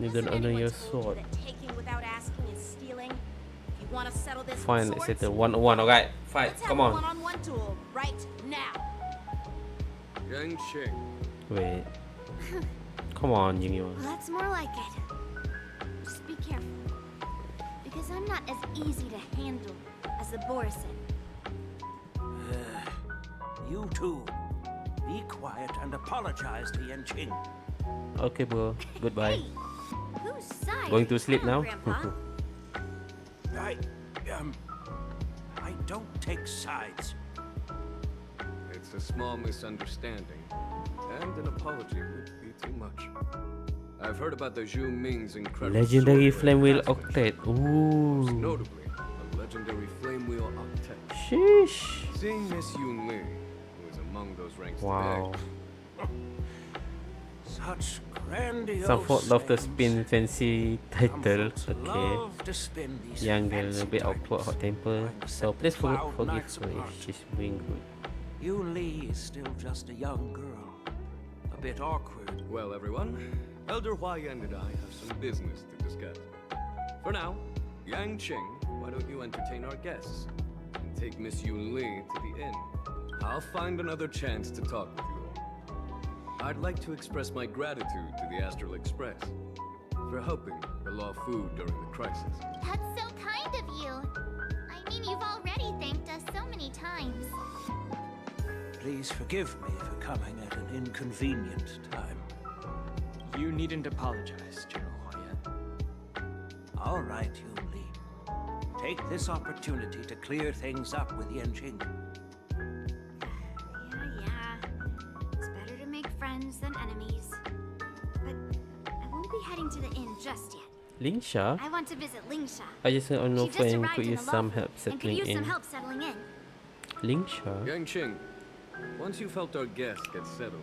You don't Hasn't honor anyone your told sword. you that taking without asking is stealing? If you want to settle this Fine, with let's swords, settle 1-on-1. Alright, fight. let's have Come a on. one-on-one duel right now. Yang Qing. Wait. Come on, Jingyo. Well, that's more like it. Just be careful. Because I'm not as easy to handle as the Borison. You two, be quiet and apologize to Yanqing. Okay, bro. Goodbye. Hey, whose side Going are to you sleep on, now? Grandpa? I don't take sides. It's a small misunderstanding, and an apology would be too much. I've heard about the Zhu Ming's incredible Legendary sword Flame Wheel craftsmanship. Octet. Most Ooh. notably, a legendary Flame Wheel Octet. Sheesh. Seeing Miss Yun Li, who is among those ranks Wow. today. Such grandiose Some folk love to things. spin fancy title. folks Okay. love to spin these Young girl, a fancy bit awkward, hot temper. So please cloud forgive nights her apart. if she's doing good. Yun Li is still just a young girl. A bit awkward. Well, everyone, Elder Huayan and I have some business to discuss. For now, Yang Qing, why don't you entertain our guests and take Miss Yun Li to the inn? I'll find another chance to talk with you all. I'd like to express my gratitude to the Astral Express for helping the Luofu during the crisis. That's so kind of you. I mean, you've already thanked us so many times. Please forgive me for coming at an inconvenient time. You needn't apologize, General Huayan. All right, Yun Li. Take this opportunity to clear things up with Yanqing. Yeah. It's better to make friends than enemies. But I won't be heading to the inn just yet. Lingsha? I want to visit Lingsha. I just don't know She if just I arrived could in use the some Luofu help and could settling use some in. help settling in. Lingsha? Yang Qing, once you've helped our guests get settled,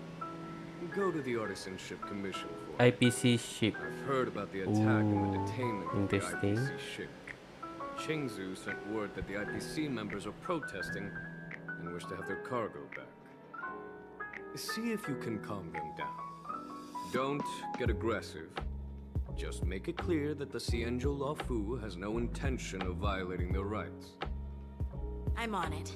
go to the Artisanship Commission for it. IPC ship. I've heard about the attack and the Ooh, detainment of the interesting. IPC ship. Xianzhou sent word that the IPC members are protesting and wish to have their cargo back. See if you can calm them down. Don't get aggressive. Just make it clear that the Xianzhou Luofu has no intention of violating their rights. I'm on it.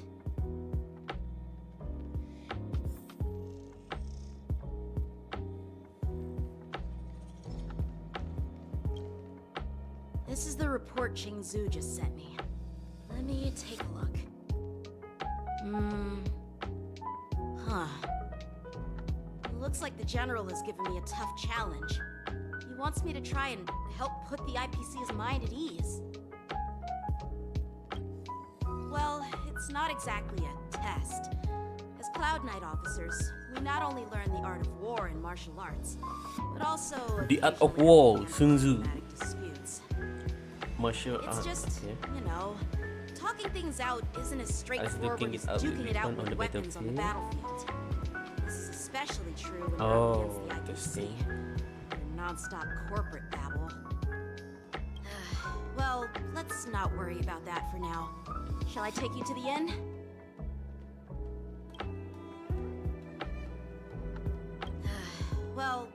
This is the report Xianzhou just sent me. Let me take a look. Huh. It looks like the General has given me a tough challenge. He wants me to try and help put the IPC's mind at ease. Well, it's not exactly a test. As Cloud Knight officers, we not only learn the art of war and martial arts, but also The art of occasionally war, Sun Tzu. diplomatic disputes. Martial It's arts, just, okay. you know, talking things out isn't as As straightforward looking as it out with duking it out weapon on with the weapons on the battlefield. battlefield. This is especially true when Oh, we're up against the IPC. interesting. Their non-stop corporate babble. Well, let's not worry about that for now. Shall I take you to the inn? Well,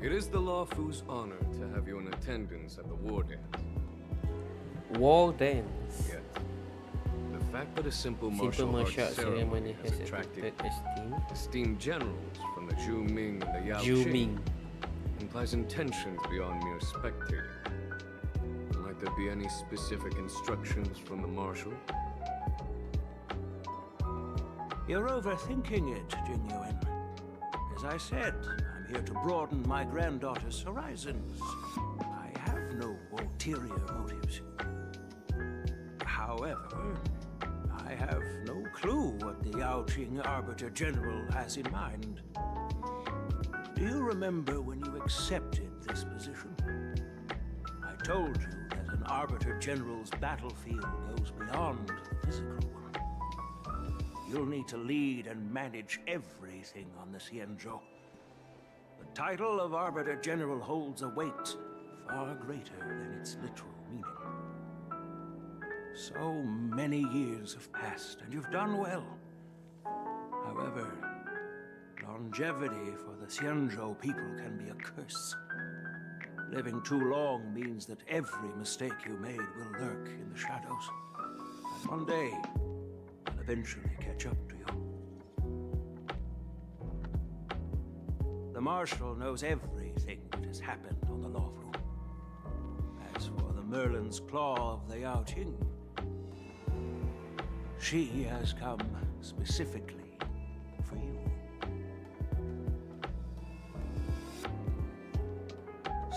It is the Luofu's honor to have you in attendance at the war dance. War dance. Yet, the fact that a simple Simple martial martial arts arts ceremony has has attracted attracted esteemed generals from the Zhu Ming and the Yao Zhu Qing Ming. implies intentions beyond mere spectating. Might there be any specific instructions from the marshal? You're overthinking it, Jingyuan. As I said, I'm here to broaden my granddaughter's horizons. I have no ulterior motives. However, I have no clue what the Yaoqing Arbiter General has in mind. Do you remember when you accepted this position? I told you that an Arbiter General's battlefield goes beyond the physical one. You'll need to lead and manage everything on the Xianzhou. The title of Arbiter General holds a weight far greater than its literal meaning. So many years have passed, and you've done well. However, longevity for the Xianzhou people can be a curse. Living too long means that every mistake you made will lurk in the shadows. And one day, will eventually catch up to you. The Marshal knows everything that has happened on the Luofu. As for the Merlin's Claw of the Yaoqing, she has come specifically for you.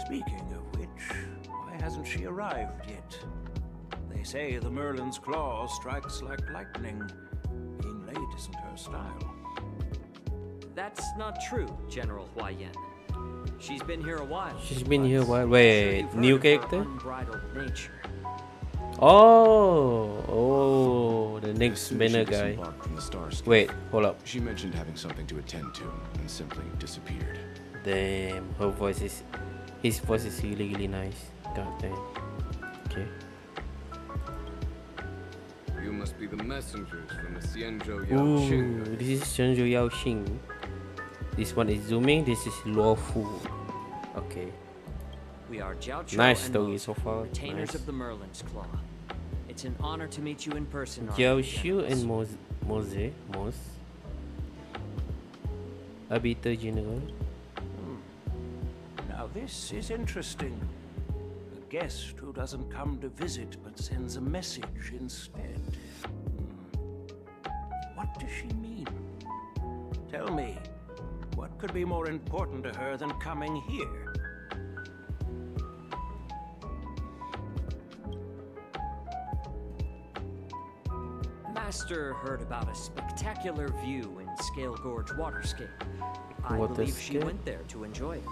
Speaking of which, why hasn't she arrived yet? They say the Merlin's Claw strikes like lightning. Being late isn't her style. That's not true, General Huaiyan. She's been here a while. She's been here a while. I'm sure Wait, you've new heard of her character? unbridled nature. Oh, the next As soon as banner she guy. disembarked from the Starscape, Wait, hold up. She mentioned having something to attend to and simply disappeared. Damn, his voice is really, really nice. God damn. Okay. You must be the messengers from the Xianzhou Ooh, Yaoqing. this is Xianzhou Yaoqing. This one is zooming. This is Luofu. Okay. We are Jiao Nice and story Mo, so far. retainers Nice. of the Merlin's Claw. It's an honor to meet you in person. Jiaoxiu and Moze. Arbiter General. Now this is interesting. A guest who doesn't come to visit but sends a message instead. What does she mean? Tell me, what could be more important to her than coming here? Master heard about a spectacular view in Scale Gorge Waterscape. I believe she Waterscape? went there to enjoy it.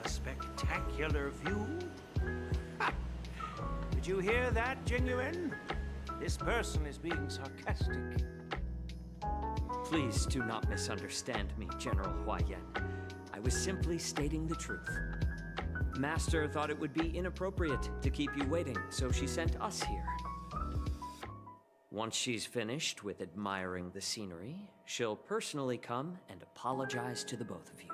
A spectacular view? Ha! Did you hear that, Genuine? This person is being sarcastic. Please do not misunderstand me, General Huaiyan. I was simply stating the truth. Master thought it would be inappropriate to keep you waiting, so she sent us here. Once she's finished with admiring the scenery, she'll personally come and apologize to the both of you.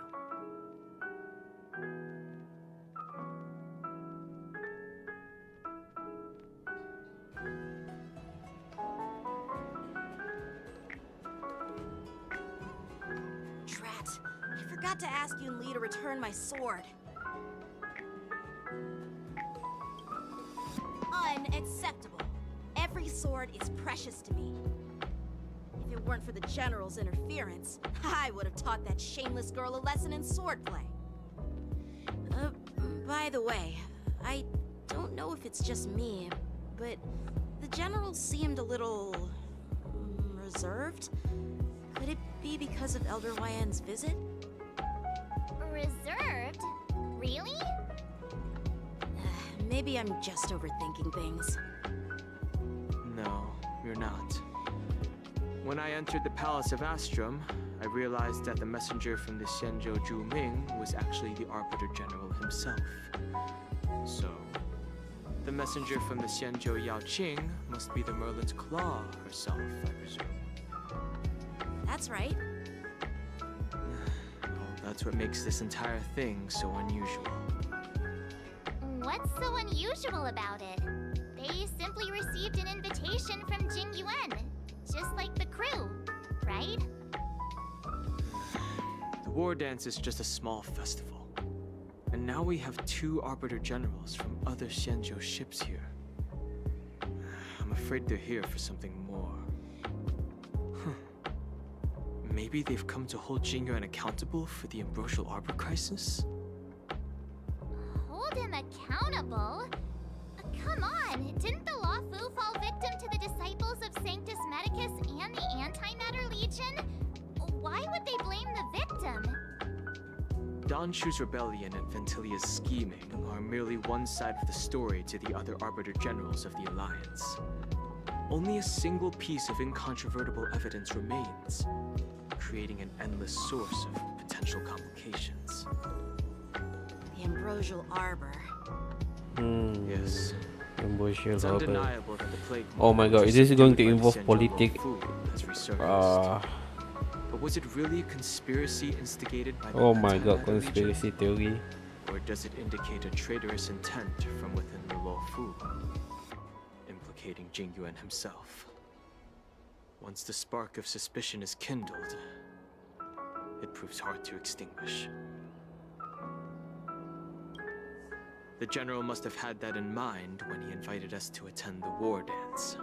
Drat. I forgot to ask Yun Li to return my sword. Unacceptable. Every sword is precious to me. If it weren't for the General's interference, I would have taught that shameless girl a lesson in swordplay. By the way, I don't know if it's just me, but the General seemed a little reserved. Could it be because of Elder Huaiyan's visit? Reserved? Really? Maybe I'm just overthinking things. No, you're not. When I entered the Palace of Astrum, I realized that the messenger from the Xianzhou Zhuming was actually the Arbiter General himself. So, the messenger from the Xianzhou Yaoqing must be the Merlin's Claw herself, I presume. That's right. Well, that's what makes this entire thing so unusual. What's so unusual about it? They simply received an invitation from Jing Yuan, just like the crew, right? The war dance is just a small festival. And now we have 2 Arbiter Generals from other Xianzhou ships here. I'm afraid they're here for something more. Maybe they've come to hold Jingyuan accountable for the Ambrosial Arbor crisis? Hold him accountable? Come on, didn't the Luofu fall victim to the disciples of Sanctus Medicus and the Antimatter Legion? Why would they blame the victim? Danshu's rebellion and Ventilia's scheming are merely one side of the story to the other Arbiter Generals of the Alliance. Only a single piece of incontrovertible evidence remains, creating an endless source of potential complications. The Ambrosial Arbor. Yes. Ambush It's harbor. undeniable that the plague Oh my god, monsters is this going to secured by the involve Xianzhou politics? Luofu has resurfaced. But was it really a conspiracy instigated by the Oh my god, Pananawe region? conspiracy theory. Or does it indicate a traitorous intent from within the Luofu, implicating Jingyuan himself? Once the spark of suspicion is kindled, it proves hard to extinguish. The general must have had that in mind when he invited us to attend the war dance.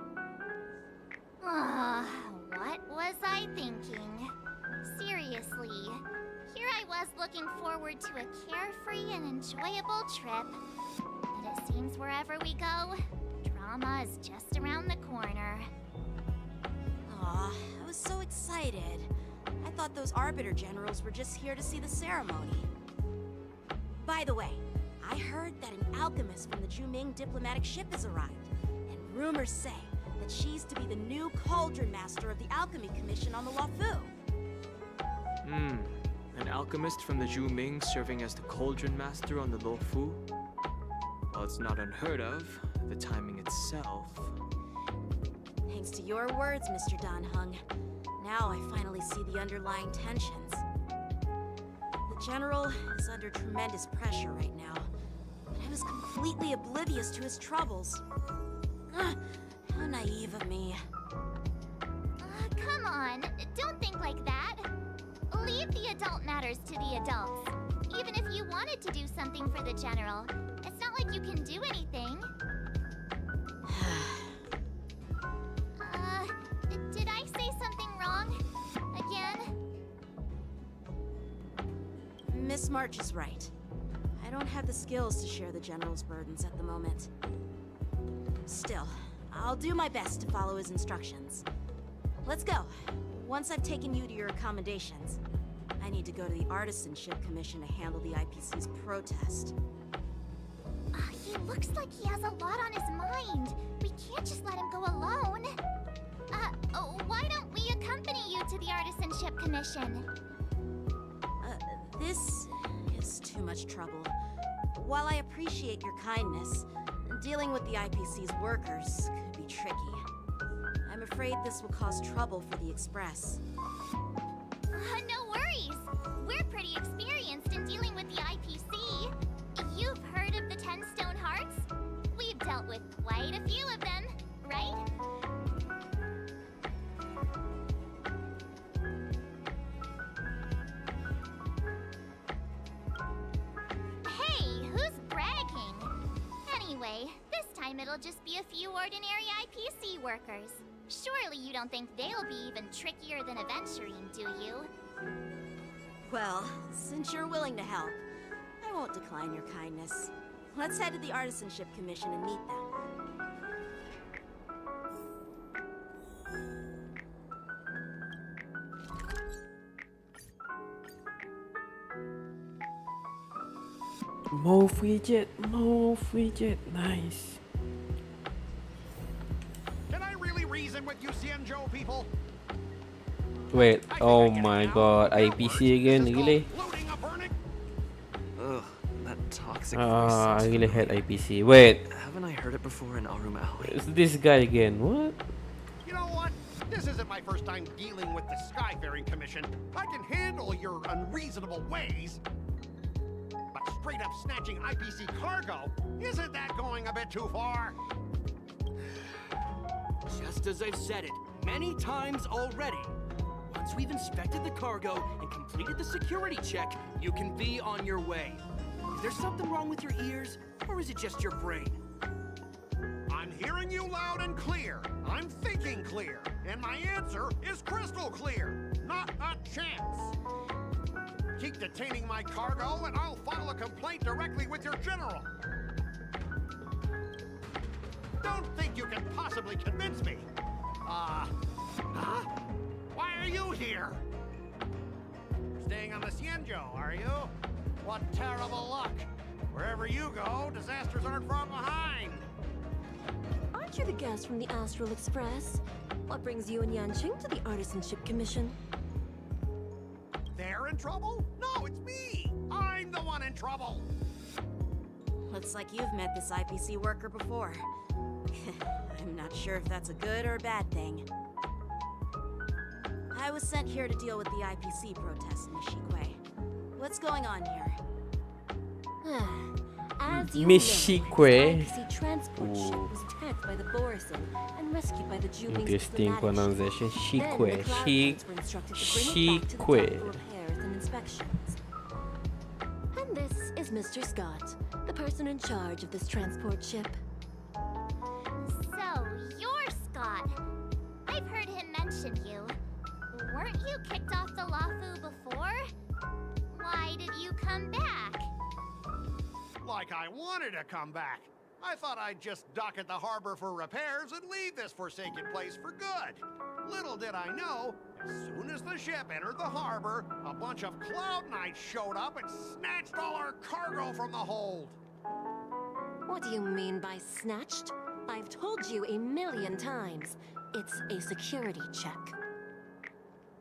What was I thinking? Seriously, here I was looking forward to a carefree and enjoyable trip. But it seems wherever we go, drama is just around the corner. Aw, I was so excited. I thought those Arbiter Generals were just here to see the ceremony. By the way, I heard that an alchemist from the Juming diplomatic ship has arrived, and rumors say that she's to be the new Cauldron Master of the Alchemy Commission on the Luofu. An alchemist from the Juming serving as the Cauldron Master on the Luofu? While it's not unheard of, the timing itself... Thanks to your words, Mr. Dan Heng, now I finally see the underlying tensions. The General is under tremendous pressure right now, but I was completely oblivious to his troubles. How naive of me. Come on, don't think like that. Leave the adult matters to the adults. Even if you wanted to do something for the General, it's not like you can do anything. Did I say something wrong? Again? Miss March is right. I don't have the skills to share the General's burdens at the moment. Still, I'll do my best to follow his instructions. Let's go. Once I've taken you to your accommodations, I need to go to the Artisanship Commission to handle the IPC's protest. He looks like he has a lot on his mind. We can't just let him go alone. Why don't we accompany you to the Artisanship Commission? This is too much trouble. While I appreciate your kindness, dealing with the IPC's workers could be tricky. I'm afraid this will cause trouble for the Express. No worries. We're pretty experienced in dealing with the IPC. You've heard of the 10 Stone Hearts? We've dealt with quite a few of them, right? Hey, who's bragging? Anyway, this time it'll just be a few ordinary IPC workers. Surely you don't think they'll be even trickier than Aventurine, do you? Well, since you're willing to help, I won't decline your kindness. Let's head to the Artisanship Commission and meet them. More free jet, nice. Can I really reason with you Xianzhou people? Wait, oh my god, IPC again, really? Ugh, that toxic voice I sounds really hate familiar. IPC. Wait, Haven't I heard it before in Arum Alley? it's this guy again, what? You know what? This isn't my first time dealing with the Skyfaring Commission. I can handle your unreasonable ways. But straight up snatching IPC cargo, isn't that going a bit too far? Just as I've said it many times already. Once we've inspected the cargo and completed the security check, you can be on your way. Is there something wrong with your ears, or is it just your brain? I'm hearing you loud and clear. I'm thinking clear. And my answer is crystal clear. Not a chance. Keep detaining my cargo and I'll file a complaint directly with your general. Don't think you can possibly convince me. Huh? Why are you here? You're staying on the Xianzhou, are you? What terrible luck. Wherever you go, disasters aren't far behind. Aren't you the guest from the Astral Express? What brings you and Yanqing to the Artisanship Commission? They're in trouble? No, it's me! I'm the one in trouble! Looks like you've met this IPC worker before. I'm not sure if that's a good or a bad thing. I was sent here to deal with the IPC protests in Nishikwe. What's going on here? As you know, this Nishikwe. IPC transport ship was attacked by the Borisin and rescued by the Juming Interesting diplomatic pronunciation. ship. Then Shikwe. the Cloud Knights were instructed to bring it back to the dock for repairs and inspections. And this is Mr. Scott, the person in charge of this transport ship. So, you're Scott. I've heard him mention you. Weren't you kicked off the Luofu before? Why did you come back? Like I wanted to come back. I thought I'd just dock at the harbor for repairs and leave this forsaken place for good. Little did I know, as soon as the ship entered the harbor, a bunch of Cloud Knights showed up and snatched all our cargo from the hold. What do you mean by snatched? I've told you 1,000,000 times. It's a security check.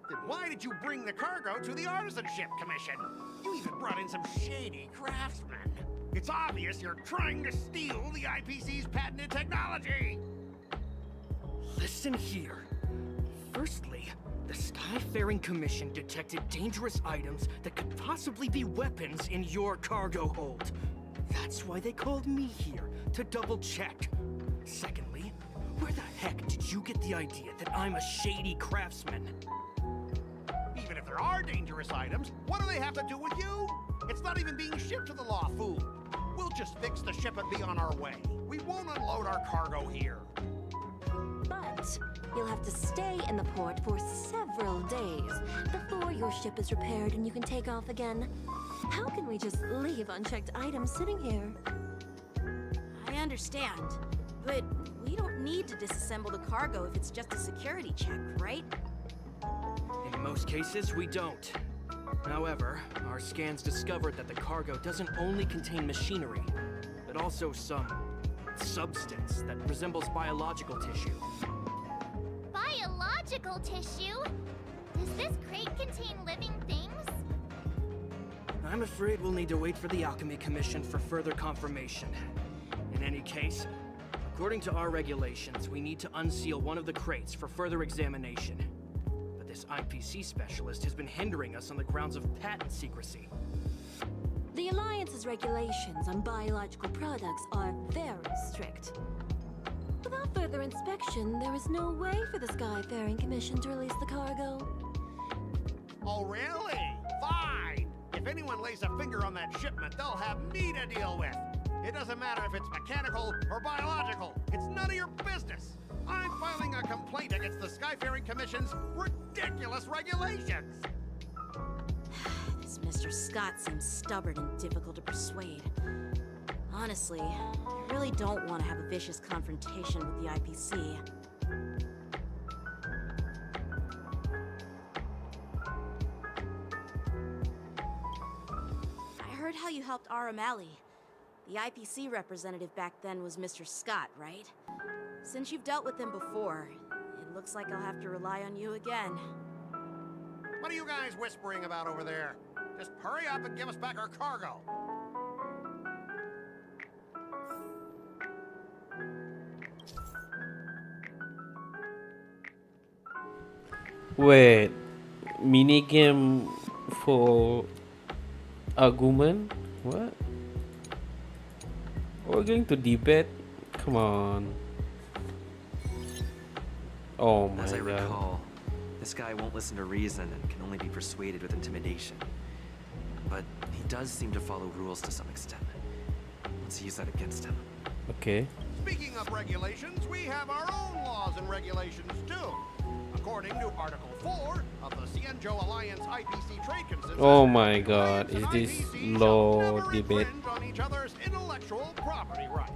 Then why did you bring the cargo to the Artisanship Commission? You even brought in some shady craftsmen. It's obvious you're trying to steal the IPC's patented technology. Listen here. Firstly, the Skyfaring Commission detected dangerous items that could possibly be weapons in your cargo hold. That's why they called me here, to double check. Secondly, where the heck did you get the idea that I'm a shady craftsman? Even if there are dangerous items, what do they have to do with you? It's not even being shipped to the Luofu. We'll just fix the ship and be on our way. We won't unload our cargo here. But you'll have to stay in the port for several days before your ship is repaired and you can take off again. How can we just leave unchecked items sitting here? I understand, but we don't need to disassemble the cargo if it's just a security check, right? In most cases, we don't. However, our scans discovered that the cargo doesn't only contain machinery, but also some substance that resembles biological tissue. Biological tissue? Does this crate contain living things? I'm afraid we'll need to wait for the Alchemy Commission for further confirmation. In any case, according to our regulations, we need to unseal one of the crates for further examination. But this IPC specialist has been hindering us on the grounds of patent secrecy. The Alliance's regulations on biological products are very strict. Without further inspection, there is no way for the Skyfaring Commission to release the cargo. Oh, really? Fine! If anyone lays a finger on that shipment, they'll have me to deal with. It doesn't matter if it's mechanical or biological. It's none of your business. I'm filing a complaint against the Skyfaring Commission's ridiculous regulations. This Mr. Scott seems stubborn and difficult to persuade. Honestly, I really don't want to have a vicious confrontation with the IPC. I heard how you helped Aramali. The IPC representative back then was Mr. Scott, right? Since you've dealt with him before, it looks like I'll have to rely on you again. What are you guys whispering about over there? Just hurry up and give us back our cargo. Wait, minigame for argument? What? We're going to debate? Come on. Oh my As I god. recall, this guy won't listen to reason and can only be persuaded with intimidation. But he does seem to follow rules to some extent. Let's use that against him. Okay. Speaking of regulations, we have our own laws and regulations too. According to Article 4 of the Xianzhou Alliance IPC Trade Consensus, Oh my god, is this IPCs law shall never debate? infringe on each other's intellectual property rights.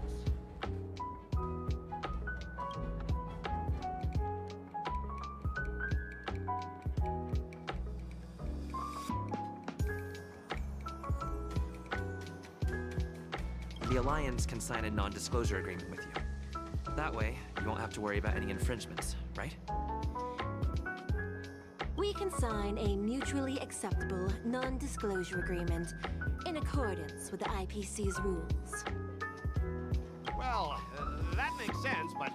The Alliance can sign a non-disclosure agreement with you. That way, you won't have to worry about any infringements, right? We can sign a mutually acceptable non-disclosure agreement in accordance with the IPC's rules. Well, that makes sense, but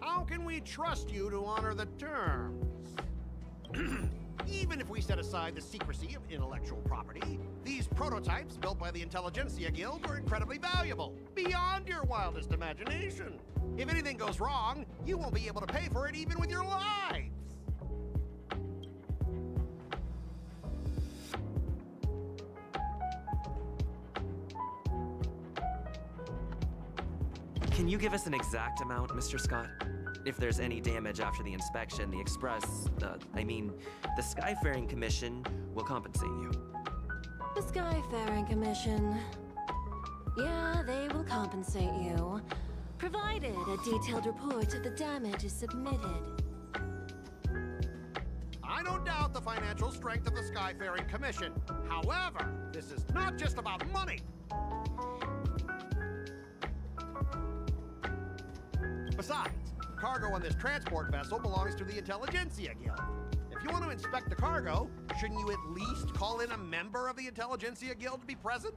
how can we trust you to honor the terms? Even if we set aside the secrecy of intellectual property, these prototypes built by the Intelligentsia Guild were incredibly valuable, beyond your wildest imagination. If anything goes wrong, you won't be able to pay for it even with your lives. Can you give us an exact amount, Mr. Scott? If there's any damage after the inspection, the Skyfaring Commission will compensate you. The Skyfaring Commission. Yeah, they will compensate you, provided a detailed report of the damage is submitted. I don't doubt the financial strength of the Skyfaring Commission. However, this is not just about money. Besides, cargo on this transport vessel belongs to the Intelligentsia Guild. If you want to inspect the cargo, shouldn't you at least call in a member of the Intelligentsia Guild to be present?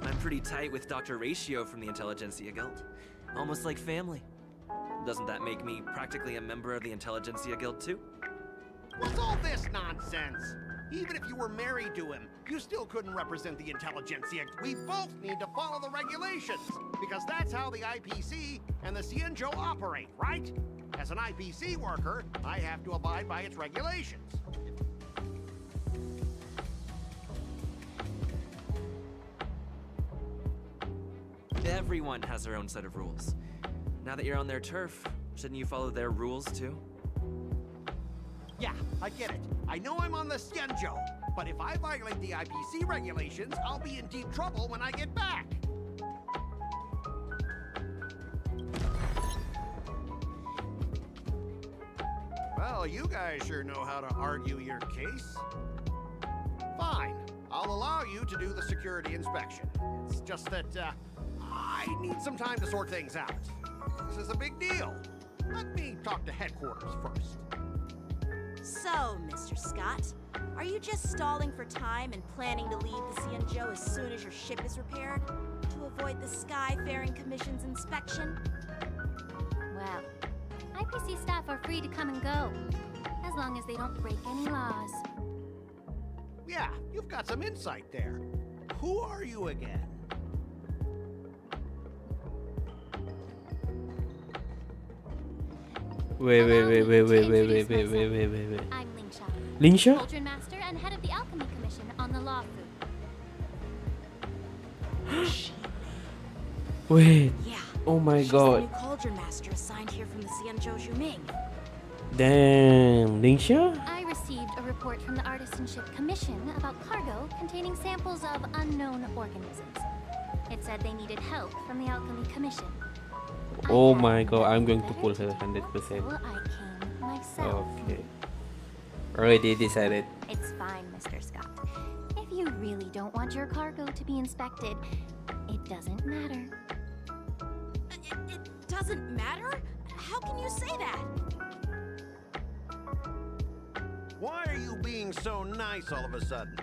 I'm pretty tight with Dr. Ratio from the Intelligentsia Guild. Almost like family. Doesn't that make me practically a member of the Intelligentsia Guild too? What's all this nonsense? Even if you were married to him, you still couldn't represent the Intelligentsia. We both need to follow the regulations, because that's how the IPC and the Xianzhou operate, right? As an IPC worker, I have to abide by its regulations. Everyone has their own set of rules. Now that you're on their turf, shouldn't you follow their rules too? Yeah, I get it. I know I'm on the Xianzhou, but if I violate the IPC regulations, I'll be in deep trouble when I get back. Well, you guys sure know how to argue your case. Fine, I'll allow you to do the security inspection. It's just that, I need some time to sort things out. This is a big deal. Let me talk to headquarters first. So, Mr. Scott, are you just stalling for time and planning to leave the Xianzhou as soon as your ship is repaired? To avoid the Skyfaring Commission's inspection? Well, IPC staff are free to come and go, as long as they don't break any laws. Yeah, you've got some insight there. Who are you again? Wait. I'm Lingsha. Lingsha? Cauldron Master and head of the Alchemy Commission on the Luofu. Wait. Yeah. Oh my She's god. the new Cauldron Master assigned here from the Xianzhou Zhuming. Damn. Lingsha? I received a report from the Artisanship Commission about cargo containing samples of unknown organisms. It said they needed help from the Alchemy Commission. Oh my god, I'm going to pull her 100%. So I came myself. Okay. Already decided. It's fine, Mr. Scott. If you really don't want your cargo to be inspected, it doesn't matter. It doesn't matter? How can you say that? Why are you being so nice all of a sudden?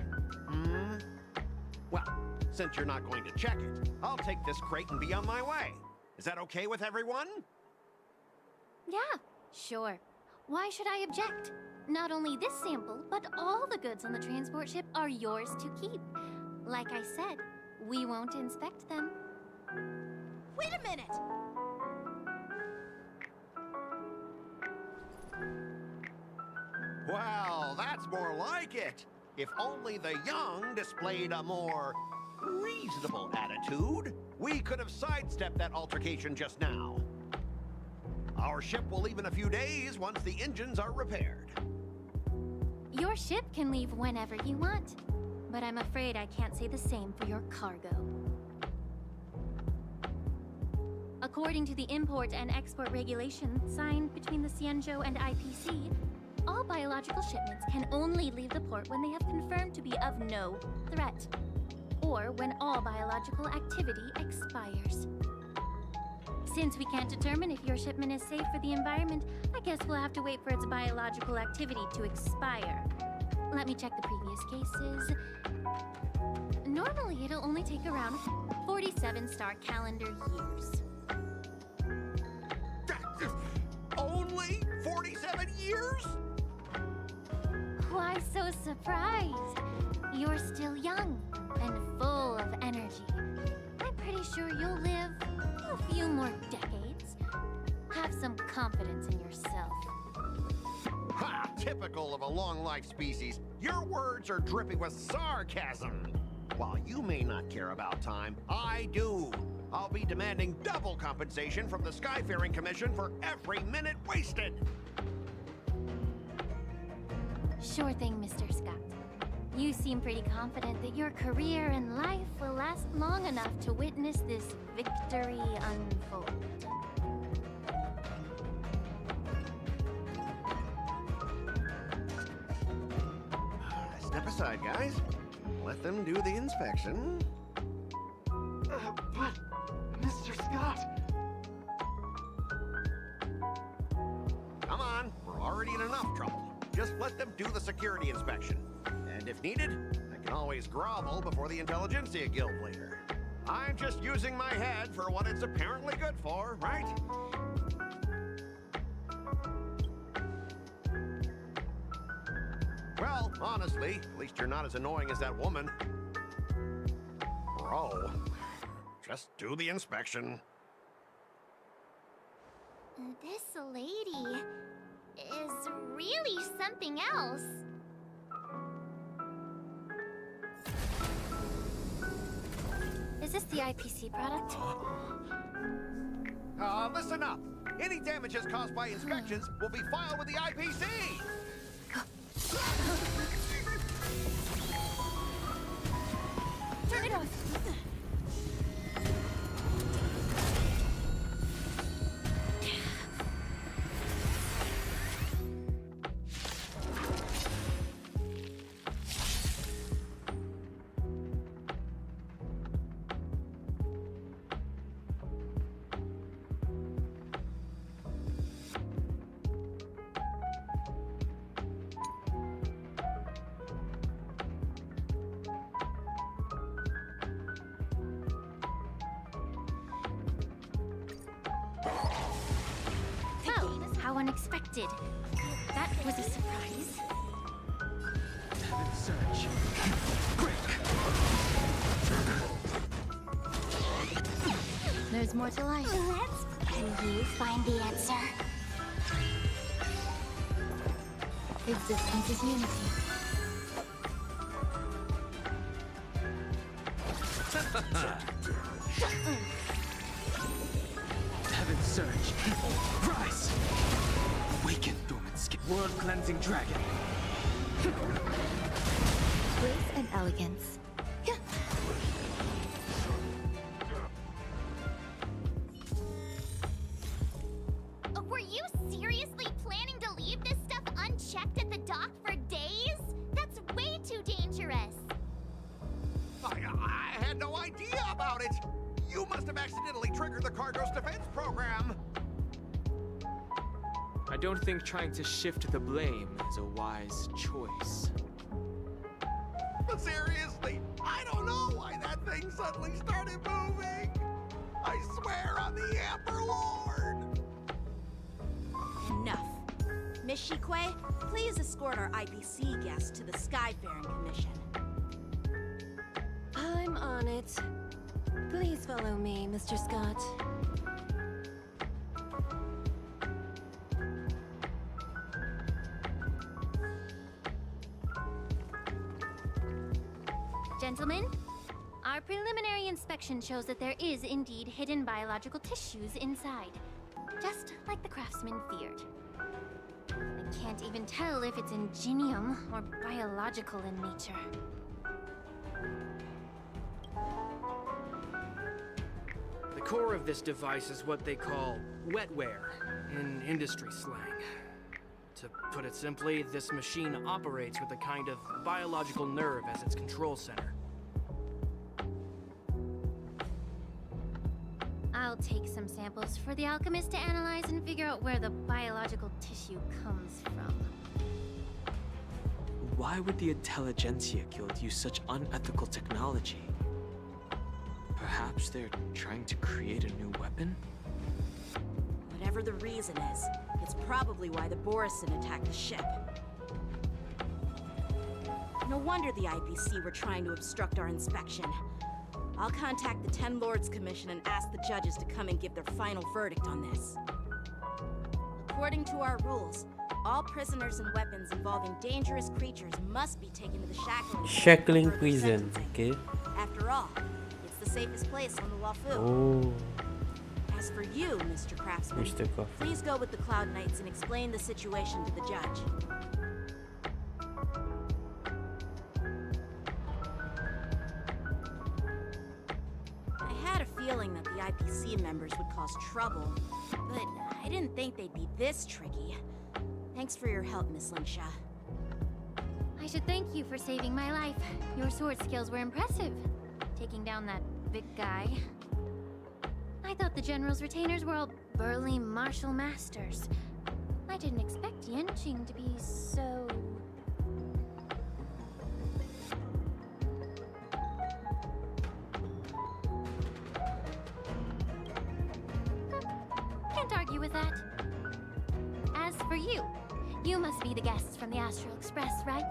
Well, since you're not going to check it, I'll take this crate and be on my way. Is that okay with everyone? Yeah, sure. Why should I object? Not only this sample, but all the goods on the transport ship are yours to keep. Like I said, we won't inspect them. Wait a minute! Well, that's more like it. If only the young displayed a more reasonable attitude, we could have sidestepped that altercation just now. Our ship will leave in a few days once the engines are repaired. Your ship can leave whenever you want, but I'm afraid I can't say the same for your cargo. According to the import and export regulations signed between the Xianzhou and IPC, all biological shipments can only leave the port when they have confirmed to be of no threat, or when all biological activity expires. Since we can't determine if your shipment is safe for the environment, I guess we'll have to wait for its biological activity to expire. let me check the previous cases. Normally, it'll only take around 47 star calendar years. Only 47 years? Why so surprised? You're still young and full of energy. I'm pretty sure you'll live a few more decades. Have some confidence in yourself. Ha! Typical of a long-life species. Your words are dripping with sarcasm. While you may not care about time, I do. I'll be demanding double compensation from the Skyfaring Commission for every minute wasted. Sure thing, Mr. Scott. You seem pretty confident that your career and life will last long enough to witness this victory unfold. Step aside, guys. Let them do the inspection. But, Mr. Scott... Come on, we're already in enough trouble. Just let them do the security inspection. And if needed, I can always grovel before the Intelligentsia Guild later. I'm just using my head for what it's apparently good for, right? Well, honestly, at least you're not as annoying as that woman. Bro, just do the inspection. This lady is really something else. Is this the IPC product? Listen up. Any damages caused by inspections will be filed with the IPC. Turn it off. How unexpected. That was a surprise. Heaven surge. There's more to life. Can you find the answer? Existence is unity. Heaven surge. Rise! Awaken, dormant skin. World-cleansing dragon. Grace and elegance. Were you seriously planning to leave this stuff unchecked at the dock for days? That's way too dangerous. I had no idea about it. You must have accidentally triggered the cargo's defense program. I don't think trying to shift the blame is a wise choice. But seriously, I don't know why that thing suddenly started moving. I swear on the Emperor Lord. Enough. Miss Shikwe, please escort our IPC guest to the Skyfaring Commission. I'm on it. Please follow me, Mr. Scott. Gentlemen, our preliminary inspection shows that there is indeed hidden biological tissues inside. Just like the craftsman feared. I can't even tell if it's ingenium or biological in nature. The core of this device is what they call wetware in industry slang. To put it simply, this machine operates with a kind of biological nerve as its control center. I'll take some samples for the alchemist to analyze and figure out where the biological tissue comes from. why would the Intelligentsia Guild use such unethical technology? Perhaps they're trying to create a new weapon? Whatever the reason is, it's probably why the Borisin attacked the ship. No wonder the IPC were trying to obstruct our inspection. I'll contact the Ten Lords Commission and ask the judges to come and give their final verdict on this. According to our rules, all prisoners and weapons involving dangerous creatures must be taken to the shackling prison. Okay. After all, it's the safest place on the Luofu. Oh. As for you, Mr. Craftsman, Mr. Craftsman, please go with the Cloud Knights and explain the situation to the judge. I had a feeling that the IPC members would cause trouble, but I didn't think they'd be this tricky. Thanks for your help, Miss Lingsha. I should thank you for saving my life. Your sword skills were impressive. Taking down that big guy. I thought the General's retainers were all burly martial masters. I didn't expect Yanqing to be so... Can't argue with that. As for you, you must be the guests from the Astral Express, right?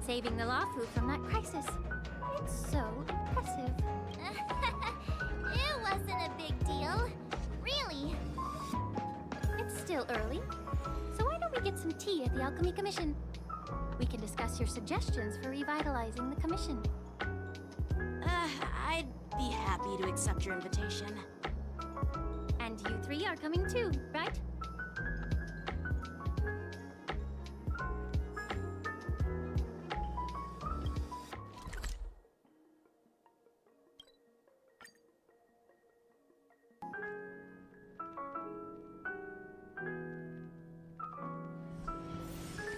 Saving the Luofu from that crisis. It's so impressive. It wasn't a big deal. Really. It's still early. So why don't we get some tea at the Alchemy Commission? We can discuss your suggestions for revitalizing the commission. I'd be happy to accept your invitation. And you three are coming too, right?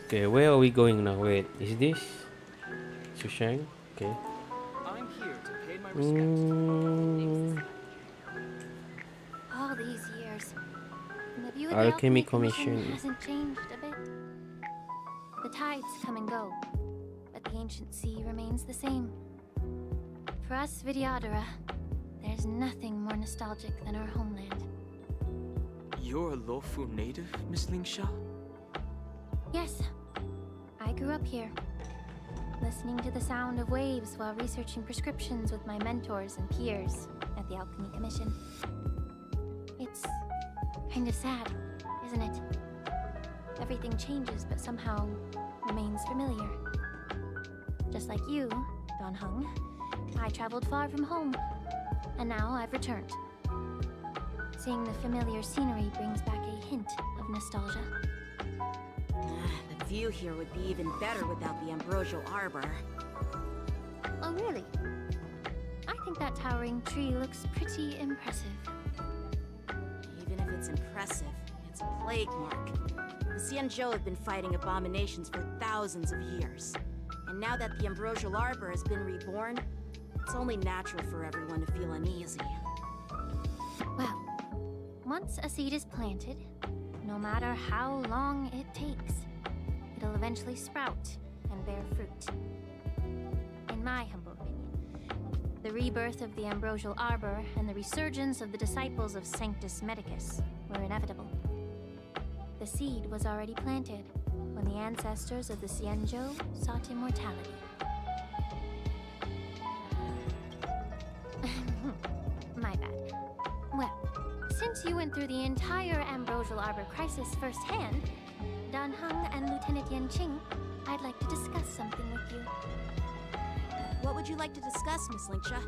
Okay, where are we going now? Wait, is this Sushang? Okay. I'm here to pay my respects. All these years, and the view of the Alchemy Alchemy Commission Commission. hasn't changed a bit. The tides come and go, but the ancient sea remains the same. For us Vidyadhara, there's nothing more nostalgic than our homeland. You're a Luofu native, Miss Lingsha? Yes, I grew up here, listening to the sound of waves while researching prescriptions with my mentors and peers at the Alchemy Commission. It's kind of sad, isn't it? Everything changes but somehow remains familiar. Just like you, Don Hung, I traveled far from home, and now I've returned. Seeing the familiar scenery brings back a hint of nostalgia. The view here would be even better without the Ambrosial Arbor. Oh, really? I think that towering tree looks pretty impressive. Even if it's impressive, it's a plague mark. The Xianzhou have been fighting abominations for thousands of years. And now that the Ambrosial Arbor has been reborn, it's only natural for everyone to feel uneasy. Well, once a seed is planted, no matter how long it takes, it'll eventually sprout and bear fruit. In my humble opinion, the rebirth of the Ambrosial Arbor and the resurgence of the disciples of Sanctus Medicus were inevitable. The seed was already planted when the ancestors of the Xianzhou sought immortality. My bad. Well, since you went through the entire Ambrosial Arbor crisis firsthand, Dan Heng and Lieutenant Yanqing, I'd like to discuss something with you. What would you like to discuss, Miss Lingsha?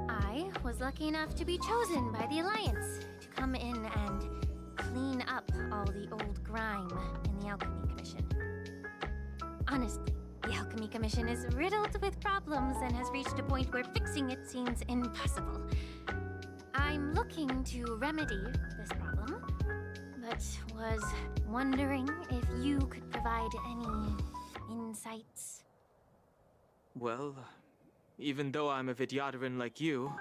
I was lucky enough to be chosen by the Alliance to come in and clean up all the old grime in the Alchemy Commission. Honestly, the Alchemy Commission is riddled with problems and has reached a point where fixing it seems impossible. I'm looking to remedy this problem, but was wondering if you could provide any insights. Well, even though I'm a Vidyadharan like you,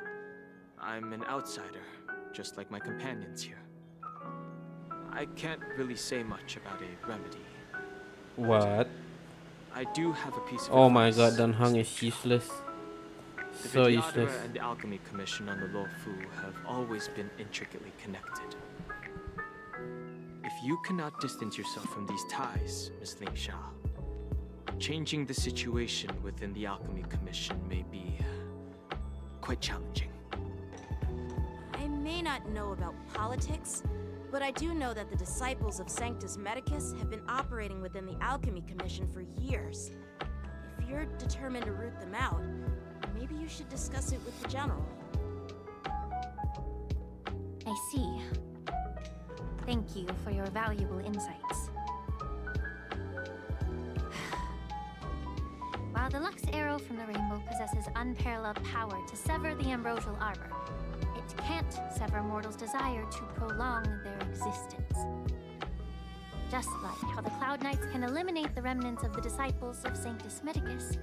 I'm an outsider, just like my companions here. I can't really say much about a remedy. What? I do have a piece of Oh my advice. god, Dan Heng is useless. The So Vidyadhara useless. and the Alchemy Commission on the Luofu have always been intricately connected. If you cannot distance yourself from these ties, Miss Lingsha, changing the situation within the Alchemy Commission may be quite challenging. I may not know about politics, but I do know that the disciples of Sanctus Medicus have been operating within the Alchemy Commission for years. If you're determined to root them out, maybe you should discuss it with the General. I see. Thank you for your valuable insights. While the Lux Arrow from the Rainbow possesses unparalleled power to sever the Ambrosial Arbor, it can't sever mortals' desire to prolong their existence. Just like how the Cloud Knights can eliminate the remnants of the disciples of Sanctus Medicus,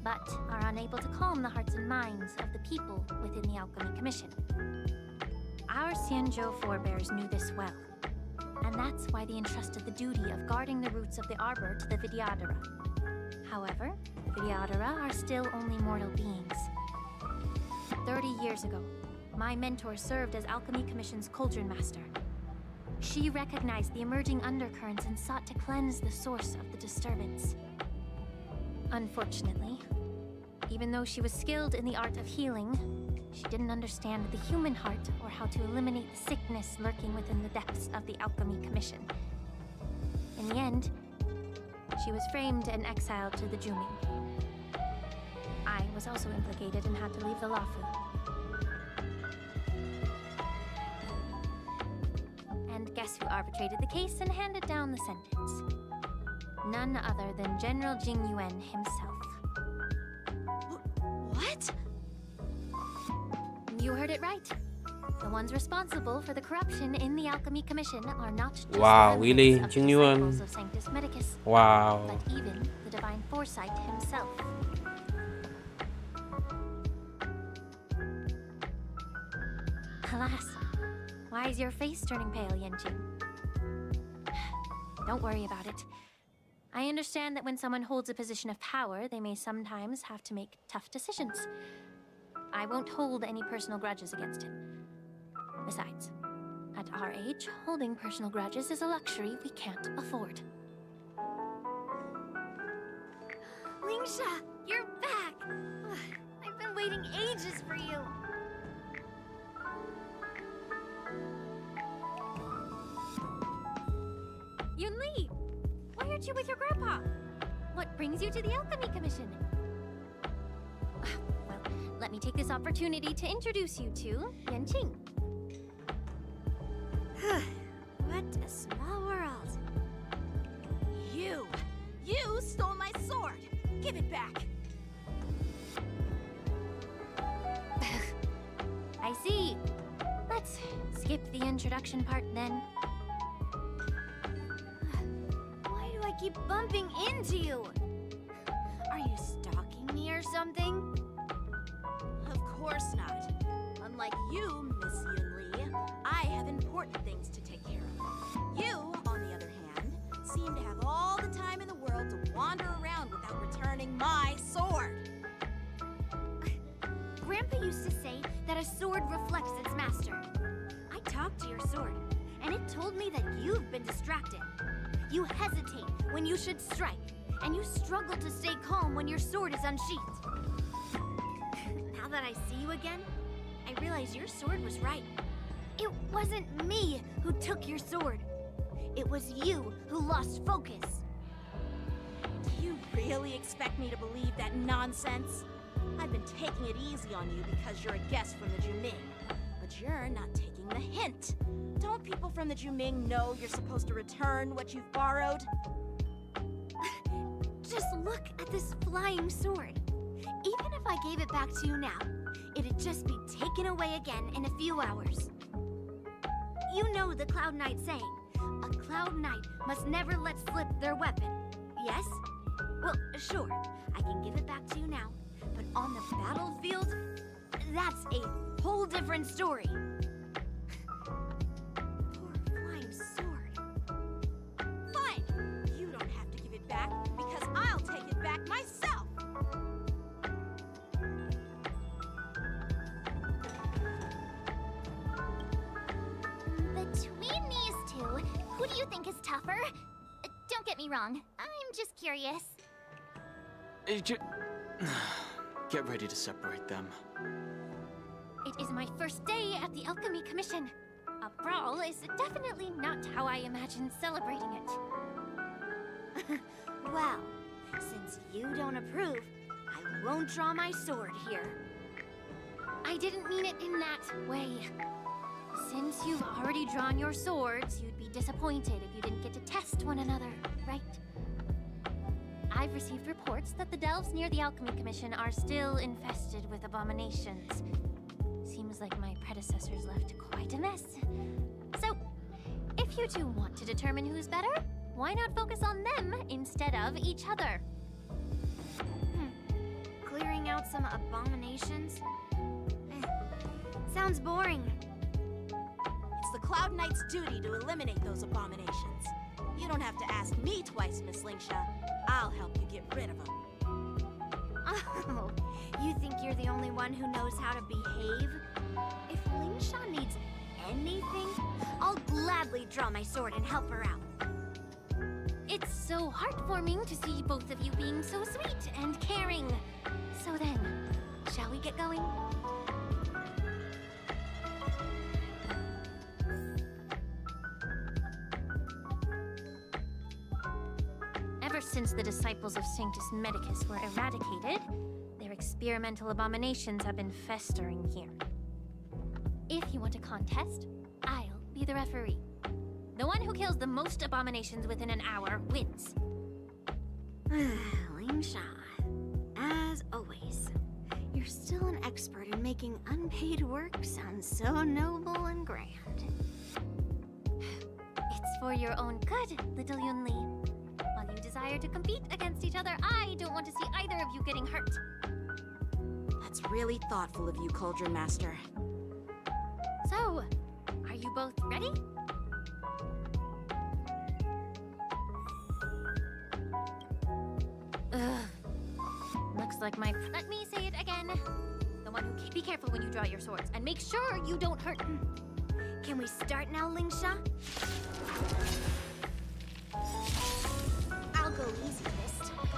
but are unable to calm the hearts and minds of the people within the Alchemy Commission. Our Xianzhou forebears knew this well, and that's why they entrusted the duty of guarding the roots of the Arbor to the Vidyadhara. However, the Vidyadhara are still only mortal beings. 30 years ago, my mentor served as Alchemy Commission's Cauldron Master. She recognized the emerging undercurrents and sought to cleanse the source of the disturbance. Unfortunately, even though she was skilled in the art of healing, she didn't understand the human heart or how to eliminate the sickness lurking within the depths of the Alchemy Commission. In the end, she was framed and exiled to the Juming. I was also implicated and had to leave the Luofu. And guess who arbitrated the case and handed down the sentence? None other than General Jing Yuan himself. What? You heard it right. The ones responsible for the corruption in the Alchemy Commission are not just Wow, the really? remnants of the Jing Yuan? disciples of Sanctus Medicus, Wow. but even the Divine Foresight himself. Alas, why is your face turning pale, Yanqing? Don't worry about it. I understand that when someone holds a position of power, they may sometimes have to make tough decisions. I won't hold any personal grudges against him. Besides, at our age, holding personal grudges is a luxury we can't afford. Lingsha, you're back! I've been waiting ages for you. Yunli! Why aren't you with your grandpa? What brings you to the Alchemy Commission? Well, let me take this opportunity to introduce you to Yanqing. What a small world. You stole my sword! Give it back! I see. Let's skip the introduction part then. Why do I keep bumping into you? Are you stalking me or something? Of course not. Unlike you, Miss Yunli, I have important things to take care of. You, on the other hand, seem to have all the time in the world to wander around without returning my sword. Grandpa used to say that a sword reflects its master. I talked to your sword, and it told me that you've been distracted. You hesitate when you should strike, and you struggle to stay calm when your sword is unsheathed. Now that I see you again, I realize your sword was right. It wasn't me who took your sword. It was you who lost focus. Do you really expect me to believe that nonsense? I've been taking it easy on you because you're a guest from the Juming, but you're not taking the hint. Don't people from the Juming know you're supposed to return what you've borrowed? Just look at this flying sword. Even if I gave it back to you now, it'd just be taken away again in a few hours. You know the Cloud Knight saying, a Cloud Knight must never let slip their weapon, yes? Well, sure, I can give it back to you now, but on the battlefield, that's a whole different story. Poor flying sword. Fine! You don't have to give it back because I'll take do you think is tougher? Don't get me wrong. I'm just curious. Get ready to separate them. It is my first day at the Alchemy Commission. A brawl is definitely not how I imagined celebrating it. Well, since you don't approve, I won't draw my sword here. I didn't mean it in that way. Since you've already drawn your swords, you'd be disappointed if you didn't get to test one another, right? I've received reports that the delves near the Alchemy Commission are still infested with abominations. Seems like my predecessors left quite a mess. So, if you two want to determine who's better, why not focus on them instead of each other? Clearing out some abominations? Sounds boring. It's the Cloud Knight's duty to eliminate those abominations. You don't have to ask me twice, Miss Lingsha. I'll help you get rid of them. Oh, you think you're the only one who knows how to behave? If Lingsha needs anything, I'll gladly draw my sword and help her out. It's so heartwarming to see both of you being so sweet and caring. So then, shall we get going? Ever since the disciples of Sanctus Medicus were eradicated, their experimental abominations have been festering here. If you want a contest, I'll be the referee. The one who kills the most abominations within an hour wins. Lingsha, as always, you're still an expert in making unpaid work sound so noble and grand. It's for your own good, little Yunli. While you desire to compete against each other, I don't want to see either of you getting hurt. That's really thoughtful of you, Cauldron Master. So, are you both ready? Looks like my... Let me say it again. The one who... Be careful when you draw your swords, and make sure you don't hurt. Can we start now, Lingsha? I'll go easy this time.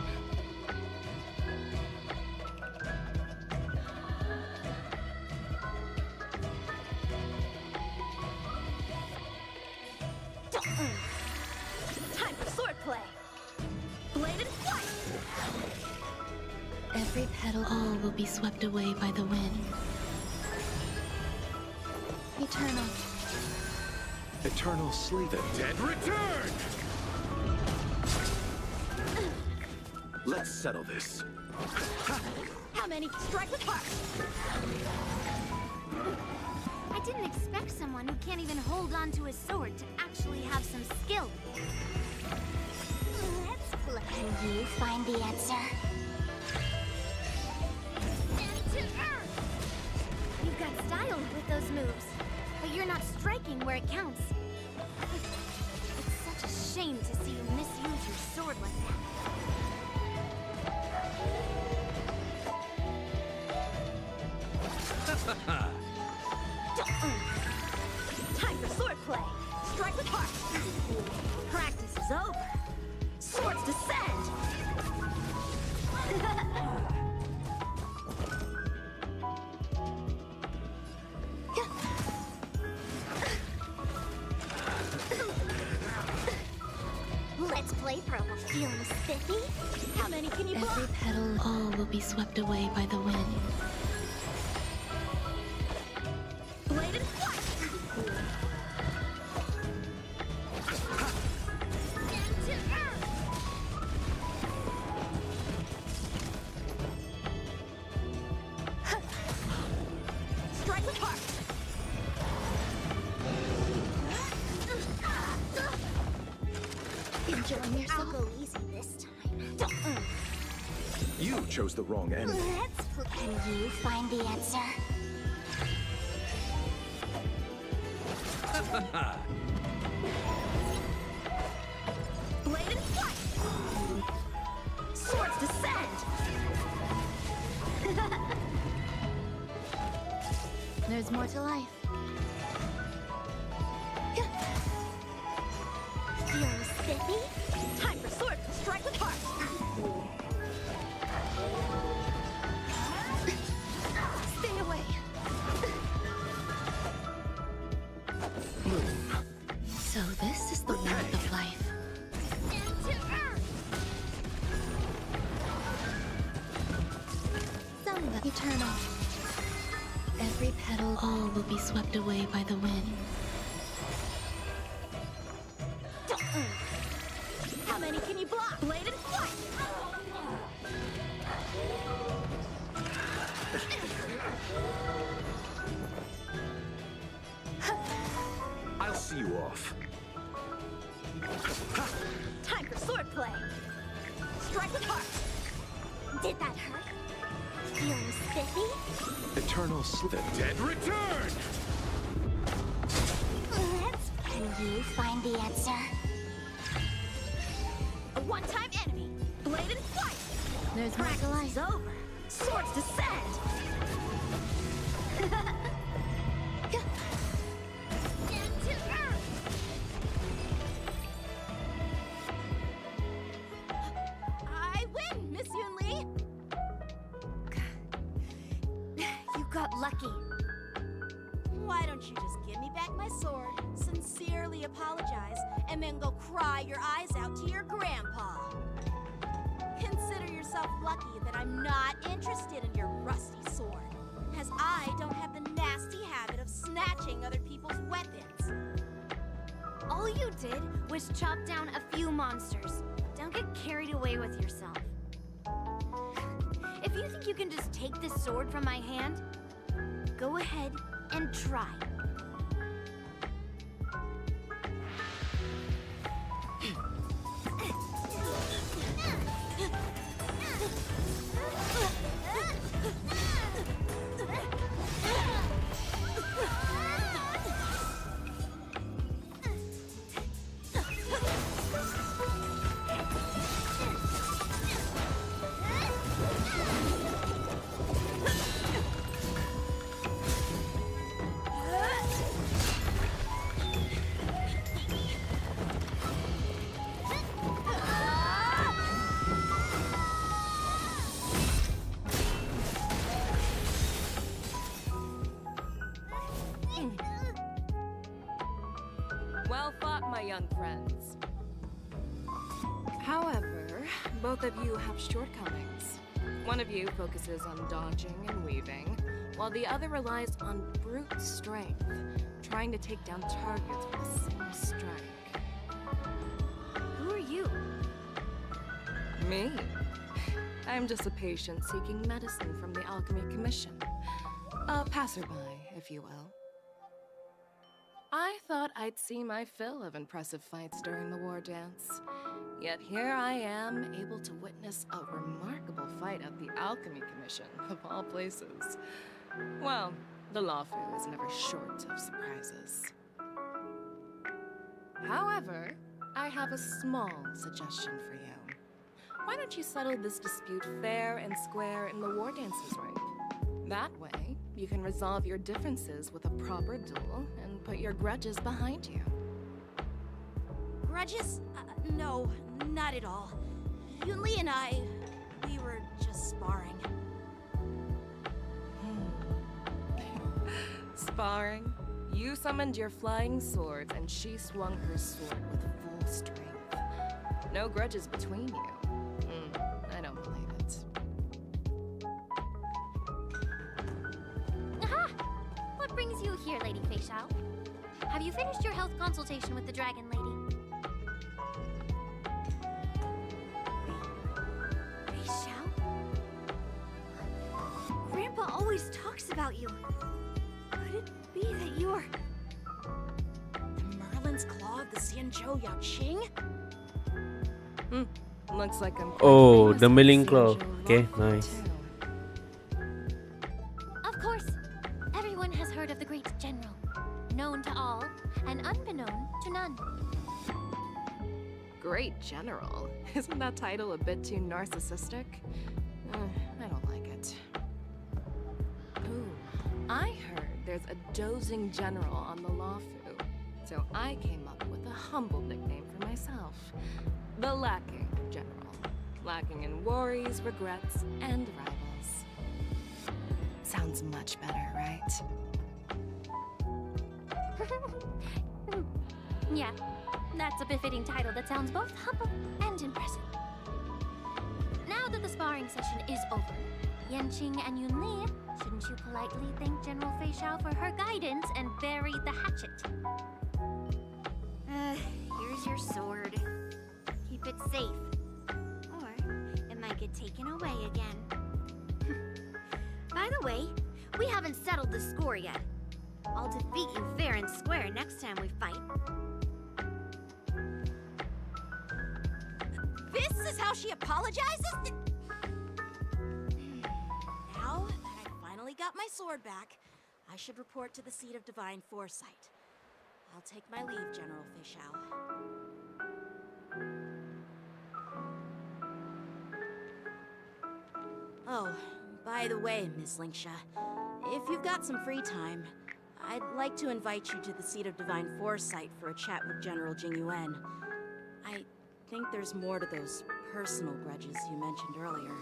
Time for swordplay. Bladed flight. Every petal, all will be swept away by the wind. Eternal. Eternal sleep. The dead return! Let's settle this. How many? Strike with heart. I didn't expect someone who can't even hold on to his sword to actually have some skill. Let's play. Can you find the answer? Stand to earth! You've got style with those moves, but you're not striking where it counts. It's such a shame to see you misuse your sword like that. Time for swordplay. Strike with heart. Practice is over. Swords descend. Let's play pro. Feeling spiffy? How many can you block? Every petal, all will be swept away by the wind. Bladed flight. Stand to earth! Strike with heart. Enjoying yourself? I'll go easy this time. You chose the wrong enemy. Let's play. Can you find the answer? Bladed flight. Swords descend. There's more to life. So this is the warmth of life. Samba, eternal. Every petal, all will be swept away by the wind. How many can you block? Bladed flight! I'll see you off. Time for swordplay! Strike with heart! Did that hurt? Feeling spiffy? Eternal The dead return! Can you find the answer? A one-time enemy! Bladed flight! There's Practice is over! Swords descend! I win, Miss Yunli! You got lucky. Why don't you just give me back my sword, sincerely apologize, and then go cry your eyes out to your grandpa? Consider yourself lucky that I'm not interested in your rusty sword, as I don't have the nasty habit of snatching other people's weapons. All you did was chop down a few monsters. Don't get carried away with yourself. If you think you can just take this sword from my hand, go ahead and try. Well fought, my young friends. However, both of you have shortcomings. One of you focuses on dodging and weaving, while the other relies on brute strength, trying to take down targets with a single strike. Who are you? Me? I'm just a patient seeking medicine from the Alchemy Commission. A passerby, if you will. I thought I'd see my fill of impressive fights during the war dance. Yet here I am, able to witness a remarkable fight at the Alchemy Commission, of all places. Well, the Luofu is never short of surprises. However, I have a small suggestion for you. Why don't you settle this dispute fair and square in the war dances ring? That way, you can resolve your differences with a proper duel and put your grudges behind you. Grudges? No, not at all. Yunli and we were just sparring. Sparring? You summoned your flying swords and she swung her sword with full strength. No grudges between you. I don't believe it. Aha! What brings you here, Lady Fei Xiao? Have you finished your health consultation with the Dragon Lady? Fei Xiao? Grandpa always talks about you. Could it be that you're... The Merlin's Claw of the Xianzhou Yaoqing? Looks like I'm Oh, the milling claw. Okay, nice. Of course. Everyone has heard of the great general. Known to all, and unbeknown to none. Great General? Isn't that title a bit too narcissistic? I don't like it. Ooh, I heard there's a dozing general on the Luofu, so I came up with a humble nickname for myself. The Lacking General. Lacking in worries, regrets, and rivals. Sounds much better, right? Yeah, that's a befitting title that sounds both humble and impressive. Now that the sparring session is over, Yanqing and Yunli, shouldn't you politely thank General Fei Xiao for her guidance and bury the hatchet? Here's your sword. Keep it safe. Or it might get taken away again. By the way, we haven't settled the score yet. I'll defeat you fair and square next time we fight. This is how she apologizes? Now that I finally got my sword back, I should report to the seat of divine foresight. I'll take my leave, General Fei Xiao. Oh, by the way, Miss Lingsha, if you've got some free time, I'd like to invite you to the seat of divine foresight for a chat with General Jingyuan. I think there's more to those personal grudges you mentioned earlier.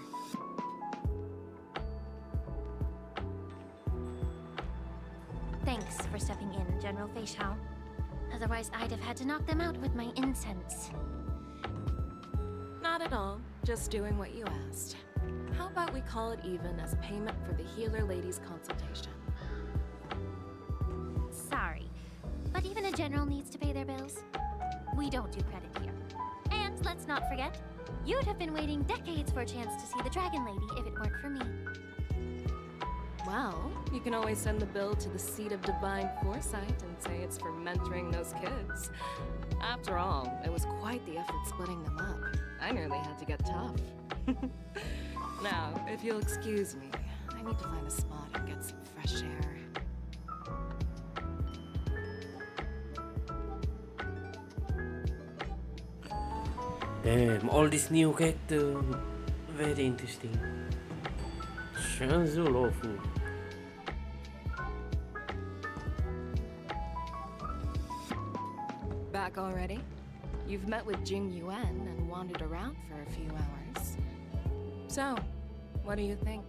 Thanks for stepping in, General Fei Xiao. Otherwise, I'd have had to knock them out with my incense. Not at all. Just doing what you asked. How about we call it even as payment for the healer lady's consultation? Sorry, but even a general needs to pay their bills. We don't do credit here. And let's not forget, you'd have been waiting decades for a chance to see the Dragon Lady if it weren't for me. Well, you can always send the bill to the seat of divine foresight and say it's for mentoring those kids. After all, it was quite the effort splitting them up. I nearly had to get tough. Now, if you'll excuse me, I need to find a spot and get some fresh air. Damn, all this new character, very interesting. Xianzhou Luofu. Back already? You've met with Jing Yuan and wandered around for a few hours. So, what do you think?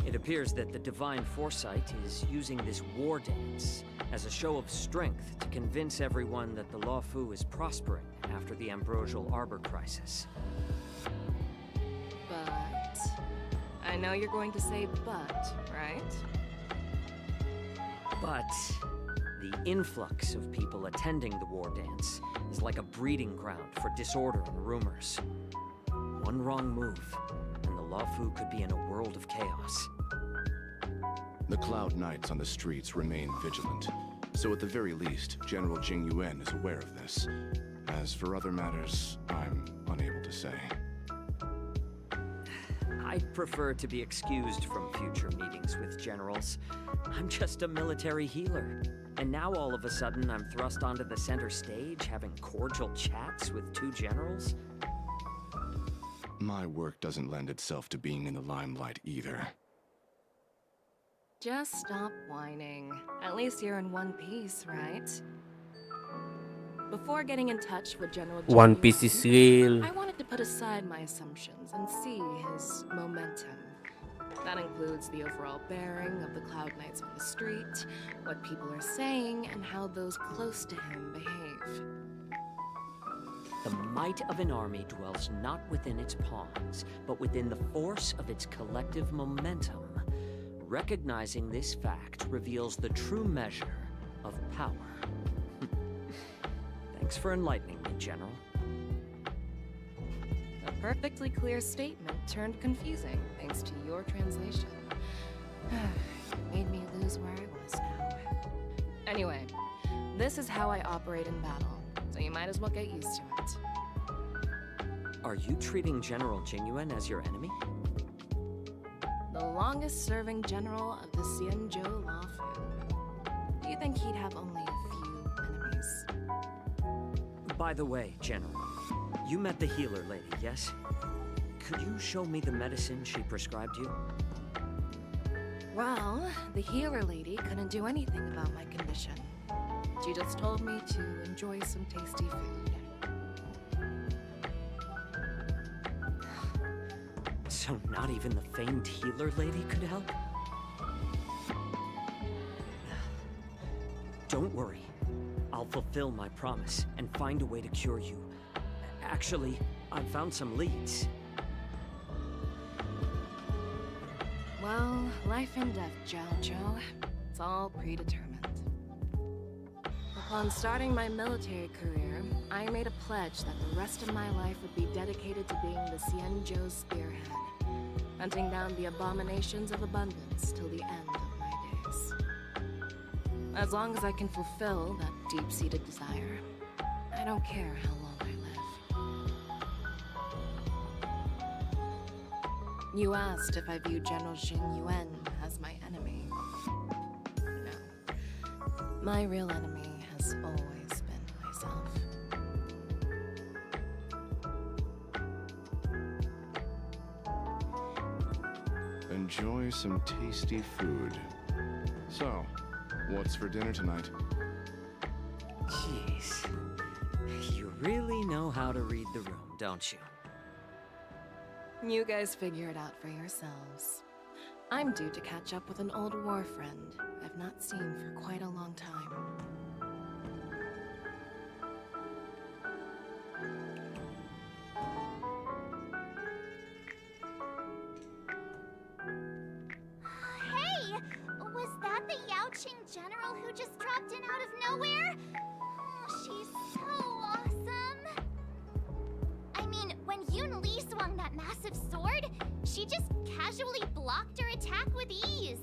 It appears that the Divine Foresight is using this war dance as a show of strength to convince everyone that the Luofu is prospering after the Ambrosial Arbor crisis. But... I know you're going to say but, right? But the influx of people attending the war dance is like a breeding ground for disorder and rumors. One wrong move, and the Luofu could be in a world of chaos. The Cloud Knights on the streets remain vigilant, so at the very least, General Jingyuan is aware of this. As for other matters, I'm unable to say. I'd prefer to be excused from future meetings with generals. I'm just a military healer. And now all of a sudden I'm thrust onto the center stage having cordial chats with two generals? My work doesn't lend itself to being in the limelight either. Just stop whining. At least you're in one piece, right? Before getting in touch with General One Jingyuan, Piece is real. I wanted to put aside my assumptions and see his momentum. That includes the overall bearing of the Cloud Knights on the street, what people are saying, and how those close to him behave. The might of an army dwells not within its pawns, but within the force of its collective momentum. Recognizing this fact reveals the true measure of power. Thanks for enlightening me, General. A perfectly clear statement turned confusing thanks to your translation. It made me lose where I was now. Anyway, this is how I operate in battle, so you might as well get used to it. Are you treating General Jingyuan as your enemy? The longest-serving general of the Xianzhou Luofu. Do you think he'd have only a few enemies? By the way, General, you met the healer lady, yes? Could you show me the medicine she prescribed you? Well, the healer lady couldn't do anything about my condition. She just told me to enjoy some tasty food. So not even the famed healer lady could help? Don't worry. I'll fulfill my promise and find a way to cure you. Actually, I've found some leads. Well, life and death, Xianzhou. It's all predetermined. Upon starting my military career, I made a pledge that the rest of my life would be dedicated to being the Xianzhou spearhead, hunting down the abominations of abundance till the end of my days. As long as I can fulfill that deep-seated desire, I don't care how long I live. You asked if I view General Jingyuan as my enemy. No. My real enemy has always been myself. Enjoy some tasty food. So, what's for dinner tonight? Jeez. You really know how to read the room, don't you? You guys figure it out for yourselves. I'm due to catch up with an old war friend I've not seen for quite a long time. Hey! Was that the Yaoqing general who just dropped in out of nowhere? Oh, she's so awesome! I mean, when Yun Li swung that massive sword, she just casually blocked her attack with ease.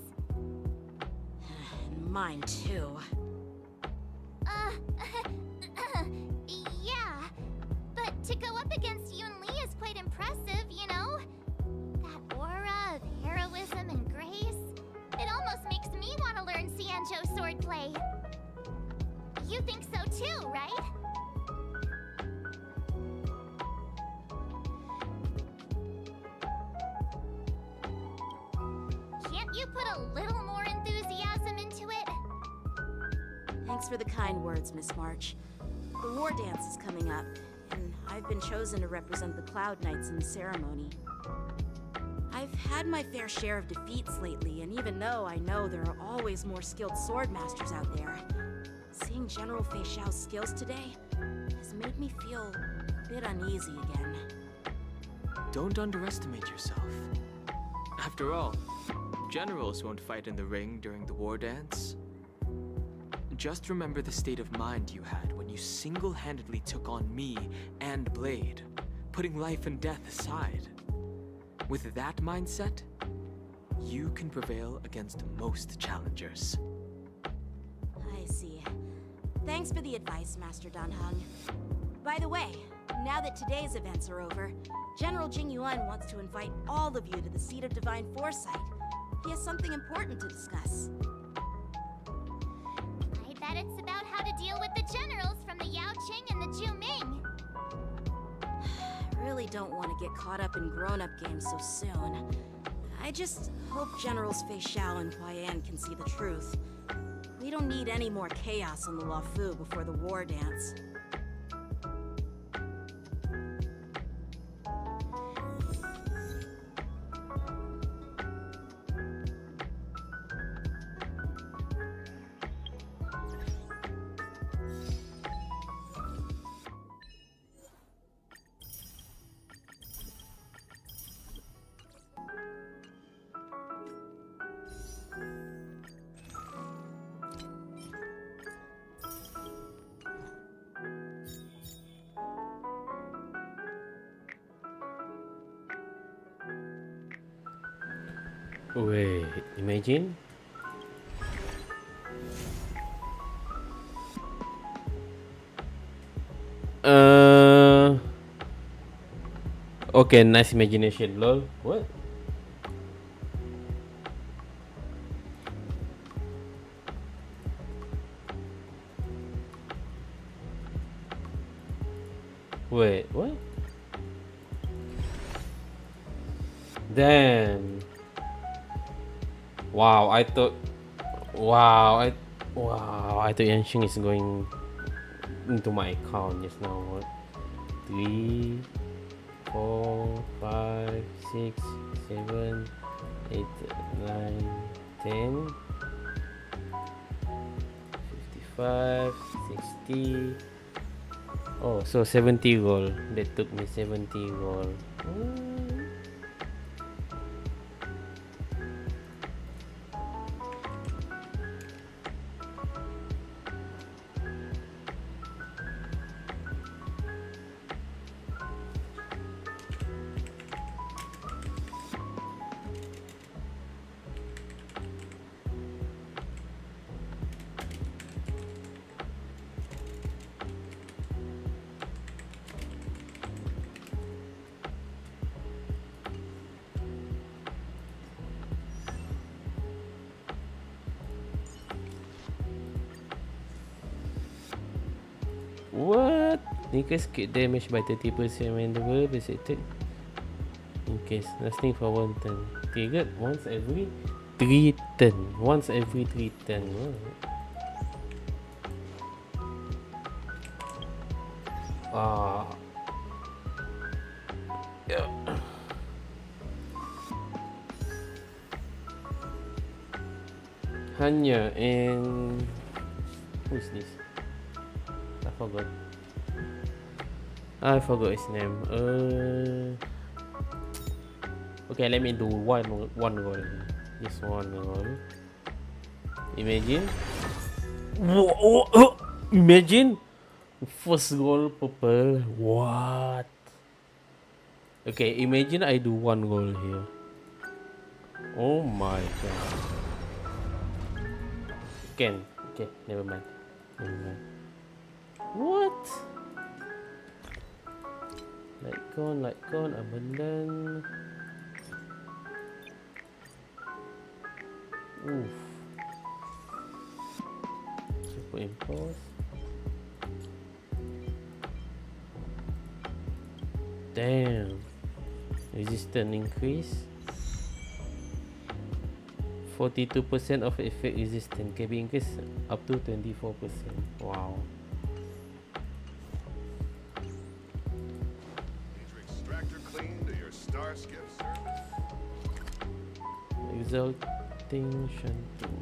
Mine too. Yeah. But to go up against Yun Li is quite impressive, you know? That aura of heroism and grace. It almost makes me want to learn Xianzhou swordplay. You think so too, right? Can't you put a little more enthusiasm into it? Thanks for the kind words, Miss March. The war dance is coming up, and I've been chosen to represent the Cloud Knights in the ceremony. I've had my fair share of defeats lately, and even though I know there are always more skilled sword masters out there, seeing General Fei Xiao's skills today has made me feel a bit uneasy again. Don't underestimate yourself. After all, generals won't fight in the ring during the war dance. Just remember the state of mind you had when you single-handedly took on me and Blade, putting life and death aside. With that mindset, you can prevail against most challengers. I see. Thanks for the advice, Master Dan Heng. By the way, now that today's events are over, General Jingyuan wants to invite all of you to the Seat of Divine Foresight. He has something important to discuss. I bet it's about how to deal with the generals from the Yaoqing and the Zhuming. I really don't want to get caught up in grown-up games so soon. I just hope Generals Fei Xiao and Huaiyan can see the truth. We don't need any more chaos on the Luofu before the war dance. Wait, imagine. Okay, nice imagination, lol. What? Wait, what? Damn. Wow, I thought Yanxing is going into my account just now. What? 3, 4, 5, 6, 7, 8, 9, 10, 55, 55, 60. Oh, so 70 gold. That took me 70 gold. What? Increase crit damage by 30% when the verb is hit. In case lasting for 1 turn. Triggered once every 3 turn. Once every 3 turn. Yeah. Hanya and who is this? I forgot his name. Okay, let me do one goal. Just one goal. Imagine. Imagine. First goal purple. What? Okay, imagine I do one goal here. Oh my god. Okay, never mind. What? Like con, abundant. Oof. Super impulse. Damn. Resistance increase. 42% of effect resistance can be increased up to 24%. Wow. Exalting Xianzhou.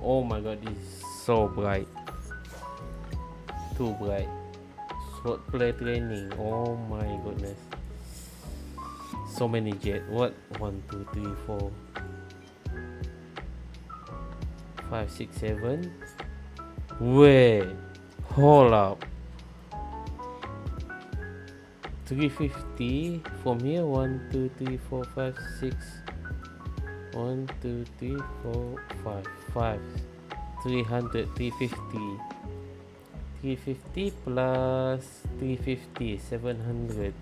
Oh my god, this is so bright. Too bright. Swordplay training. Oh my goodness. So many jet. What? 1, 2, 3, 4, 5, 6, 7. Wait. Hold up. 350 from here. 1, 2, 3, 4, 5, 6. 1, 2, 3, 4, 5. 5. 300, 350. 350 plus 350, 700.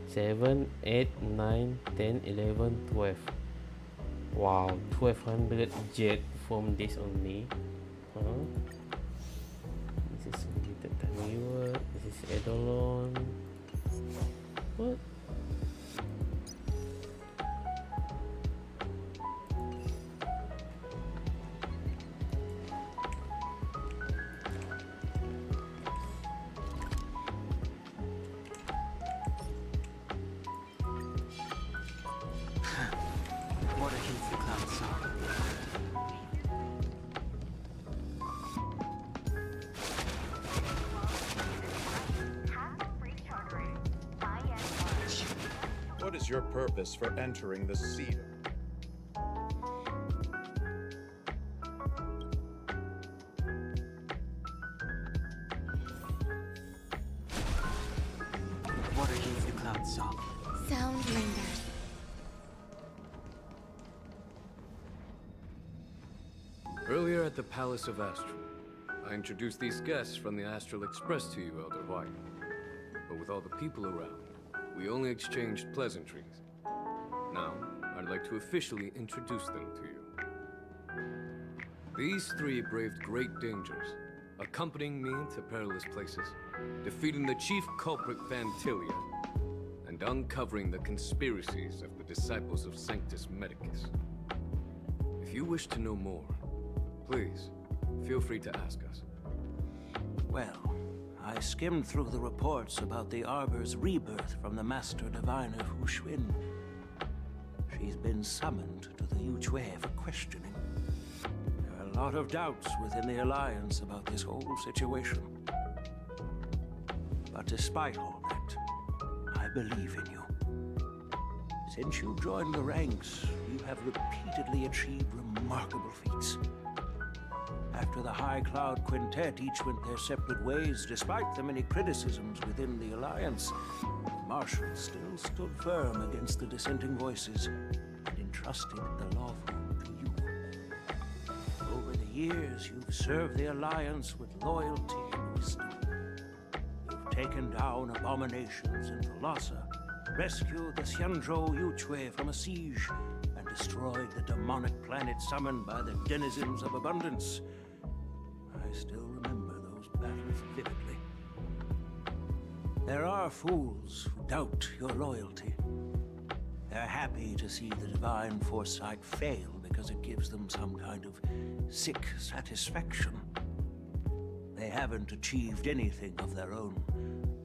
7, 8, 9, 10, 11, 12. Wow, 1200 jet from this only. This is limited time reward. This is Eidolon. What? What is your purpose for entering the Cedar? Water heeds the cloud song. Sound lingers. Earlier at the Palace of Astral, I introduced these guests from the Astral Express to you, Elder White. But with all the people around, we only exchanged pleasantries. Now, I'd like to officially introduce them to you. These three braved great dangers, accompanying me to perilous places, defeating the chief culprit Vantilia, and uncovering the conspiracies of the disciples of Sanctus Medicus. If you wish to know more, please, feel free to ask us. Well, I skimmed through the reports about the Arbor's rebirth from the Master Diviner Hu Xuan. He's been summoned to the Yuchue for questioning. There are a lot of doubts within the Alliance about this whole situation. But despite all that, I believe in you. Since you joined the ranks, you have repeatedly achieved remarkable feats. After the High Cloud Quintet each went their separate ways, despite the many criticisms within the Alliance, the Marshals still stood firm against the dissenting voices and entrusted the Luofu to you. Over the years, you've served the Alliance with loyalty and wisdom. You've taken down abominations in Thalassa, rescued the Xianzhou Yuchue from a siege, and destroyed the demonic planet summoned by the denizens of abundance. I still remember those battles vividly. There are fools who doubt your loyalty. They're happy to see the divine foresight fail because it gives them some kind of sick satisfaction. They haven't achieved anything of their own,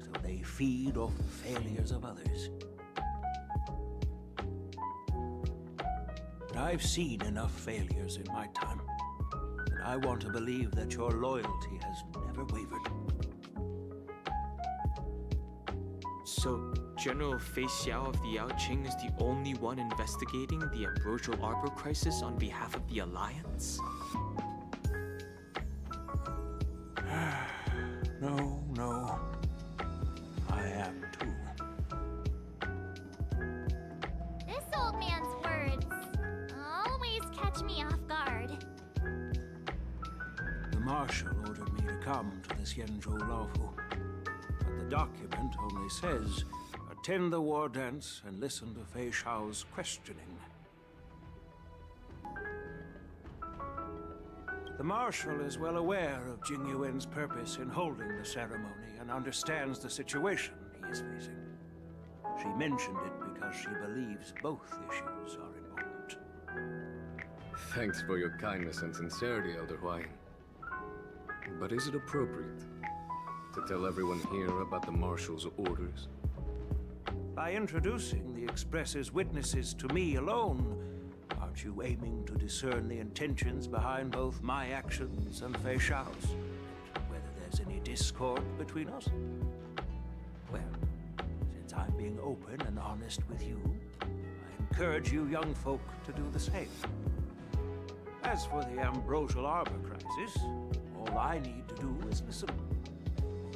so they feed off the failures of others. But I've seen enough failures in my time, and I want to believe that your loyalty has never wavered. So, General Fei Xiao of the Yaoqing is the only one investigating the Ambrosial Arbor crisis on behalf of the Alliance? No. I am too. This old man's words always catch me off guard. The Marshal ordered me to come to the Xianzhou Luofu, but the document only says, attend the war dance and listen to Fei Xiao's questioning. The Marshal is well aware of Jing Yuan's purpose in holding the ceremony and understands the situation he is facing. She mentioned it because she believes both issues are important. Thanks for your kindness and sincerity, Elder Huayan. But is it appropriate to tell everyone here about the Marshal's orders? By introducing the Express's witnesses to me alone, aren't you aiming to discern the intentions behind both my actions and Fei Xiao's? Whether there's any discord between us? Well, since I'm being open and honest with you, I encourage you young folk to do the same. As for the Ambrosial Arbor crisis, all I need to do is listen.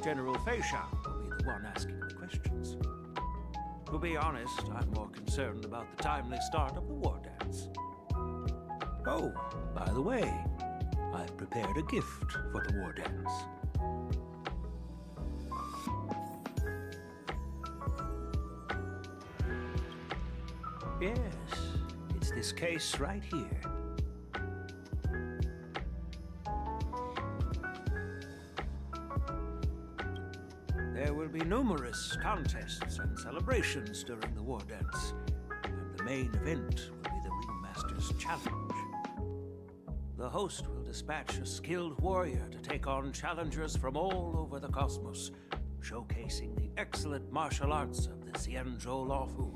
General Fei Xiao will be the one asking the questions. To be honest, I'm more concerned about the timely start of the war dance. Oh, by the way, I've prepared a gift for the war dance. Yes, it's this case right here. There will be numerous contests and celebrations during the war dance, and the main event will be the Ringmaster's Challenge. The host will dispatch a skilled warrior to take on challengers from all over the cosmos, showcasing the excellent martial arts of the Xianzhou Luofu.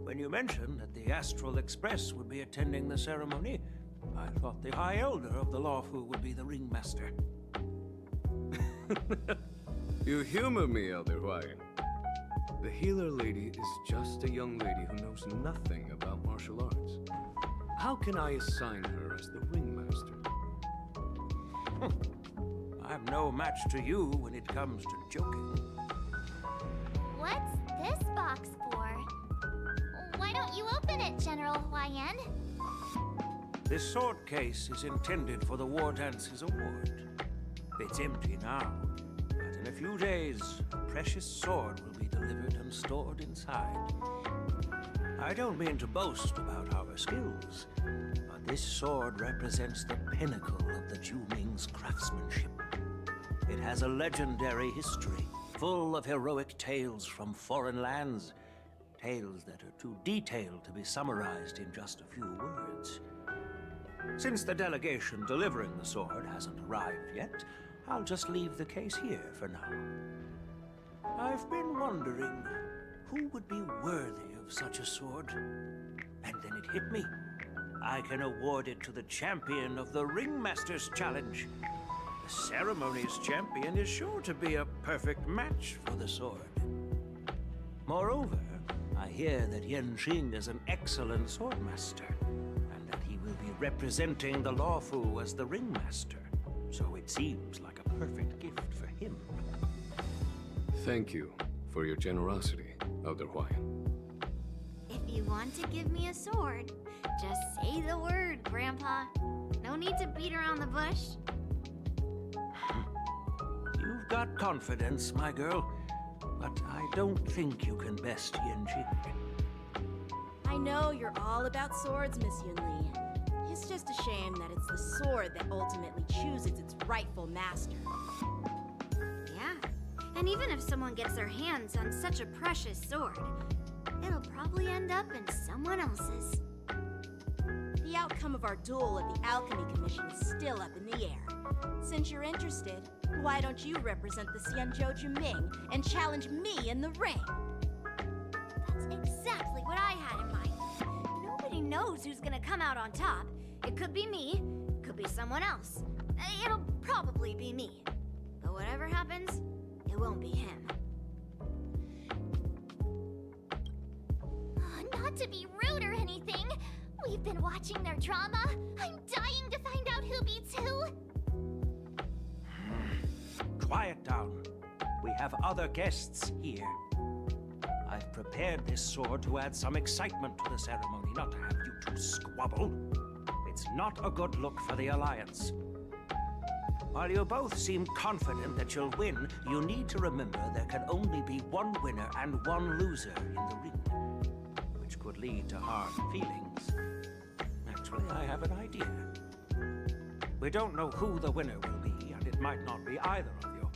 When you mentioned that the Astral Express would be attending the ceremony, I thought the High Elder of the Luofu would be the Ringmaster. You humor me, Elder Huayan. The healer lady is just a young lady who knows nothing about martial arts. How can I assign her as the ringmaster? I'm no match to you when it comes to joking. What's this box for? Why don't you open it, General Huayan? This sword case is intended for the War Dance's award. It's empty now, but in a few days, a precious sword will be delivered and stored inside. I don't mean to boast about our skills, but this sword represents the pinnacle of the Zhuming's craftsmanship. It has a legendary history, full of heroic tales from foreign lands, tales that are too detailed to be summarized in just a few words. Since the delegation delivering the sword hasn't arrived yet, I'll just leave the case here for now. I've been wondering who would be worthy of such a sword. And then it hit me. I can award it to the champion of the Ringmaster's Challenge. The ceremony's champion is sure to be a perfect match for the sword. Moreover, I hear that Yanqing is an excellent swordmaster, and that he will be representing the Luofu as the Ringmaster. So it seems like a perfect gift for him. Thank you for your generosity, Elder Huayan. If you want to give me a sword, just say the word, Grandpa. No need to beat around the bush. You've got confidence, my girl, but I don't think you can best Yanqing. I know you're all about swords, Miss Yunli. It's just a shame that it's the sword that ultimately chooses its rightful master. Yeah, and even if someone gets their hands on such a precious sword, it'll probably end up in someone else's. The outcome of our duel at the Alchemy Commission is still up in the air. Since you're interested, why don't you represent the Xianzhou Juming and challenge me in the ring? That's exactly what I had in mind. Nobody knows who's gonna come out on top. It could be me, could be someone else. It'll probably be me. But whatever happens, it won't be him. Not to be rude or anything, we've been watching their drama. I'm dying to find out who beats who. Quiet down. We have other guests here. I've prepared this sword to add some excitement to the ceremony, not to have you two squabble. It's not a good look for the Alliance. While you both seem confident that you'll win, you need to remember there can only be one winner and one loser in the ring, which could lead to hard feelings. Actually, I have an idea. We don't know who the winner will be, and it might not be either of you.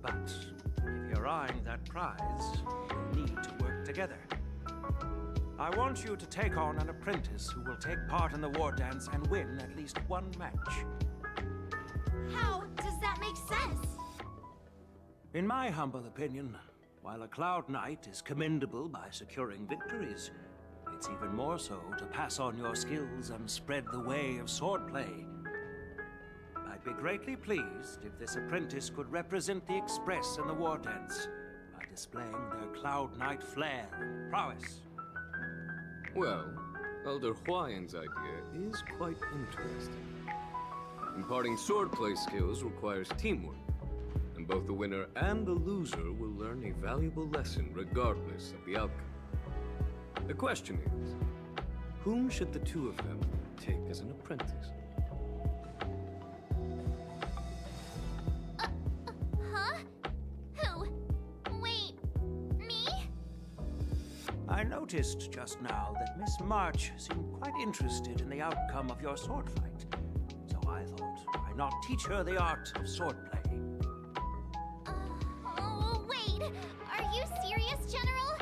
But if you're eyeing that prize, you'll need to work together. I want you to take on an apprentice who will take part in the war dance and win at least one match. How does that make sense? In my humble opinion, while a Cloud Knight is commendable by securing victories, it's even more so to pass on your skills and spread the way of swordplay. I'd be greatly pleased if this apprentice could represent the Express in the war dance by displaying their Cloud Knight flair and prowess. Well, Elder Huayan's idea is quite interesting. Imparting swordplay skills requires teamwork, and both the winner and the loser will learn a valuable lesson regardless of the outcome. The question is, whom should the two of them take as an apprentice? Huh? Who? Wait, me? I noticed just now that Miss March seemed quite interested in the outcome of your sword fight. So I thought, why not teach her the art of swordplay? Oh, wait. Are you serious, General?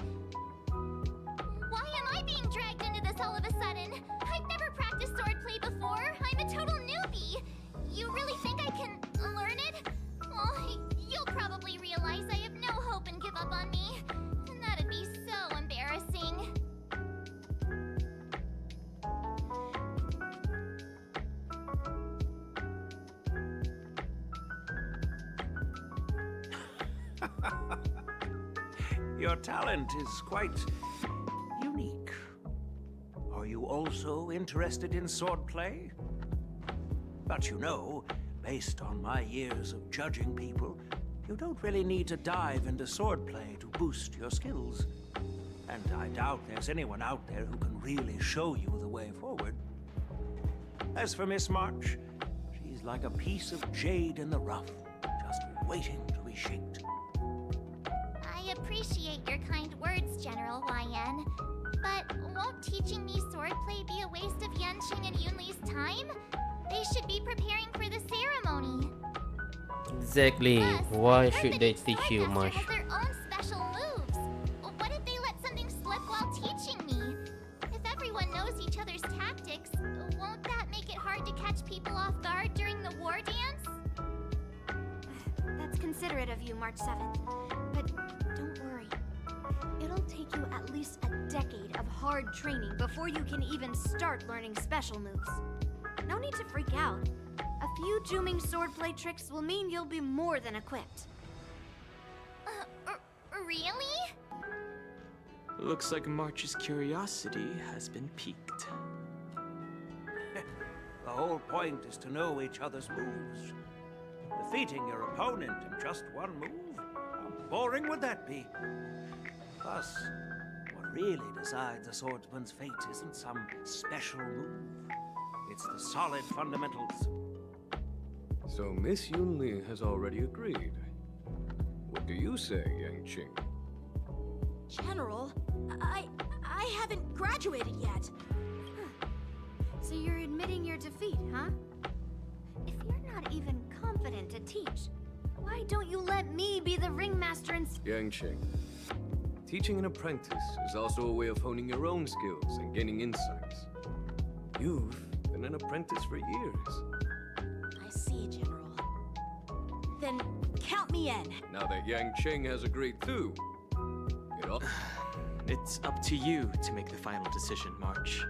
Why am I being dragged into this all of a sudden? I've never practiced swordplay before. I'm a total newbie. You really think I can learn it? Well, you'll probably realize I have no hope and give up on me. And that'd be so embarrassing. Your talent is quite unique. Are you also interested in swordplay? But you know, based on my years of judging people, you don't really need to dive into swordplay to boost your skills. And I doubt there's anyone out there who can really show you the way forward. As for Miss March, she's like a piece of jade in the rough, just waiting to be shaped. I appreciate your kind words, General Huayan. But won't teaching me swordplay be a waste of Yanqing and Yunli's time? They should be preparing for the ceremony. Exactly. Why should they teach you Swordmaster much? has their own special moves. What if they let something slip while teaching me? If everyone knows each other's tactics, won't that make it hard to catch people off guard during the war dance? That's considerate of you, March 7th. But don't worry. It'll take you at least a decade of hard training before you can even start learning special moves. No need to freak out. A few Juming swordplay tricks will mean you'll be more than equipped. Really? Looks like March's curiosity has been piqued. The whole point is to know each other's moves. Defeating your opponent in just one move? How boring would that be? Plus, what really decides a swordsman's fate isn't some special move. It's the solid fundamentals. So Miss Yunli has already agreed. What do you say, Yang Qing? General, I haven't graduated yet. So you're admitting your defeat, huh? If you're not even confident to teach, why don't you let me be the ringmaster and... Yang Qing, teaching an apprentice is also a way of honing your own skills and gaining insights. You've been an apprentice for years. I see, General. Then count me in. Now that Yang Qing has agreed too, it all... It's up to you to make the final decision, March.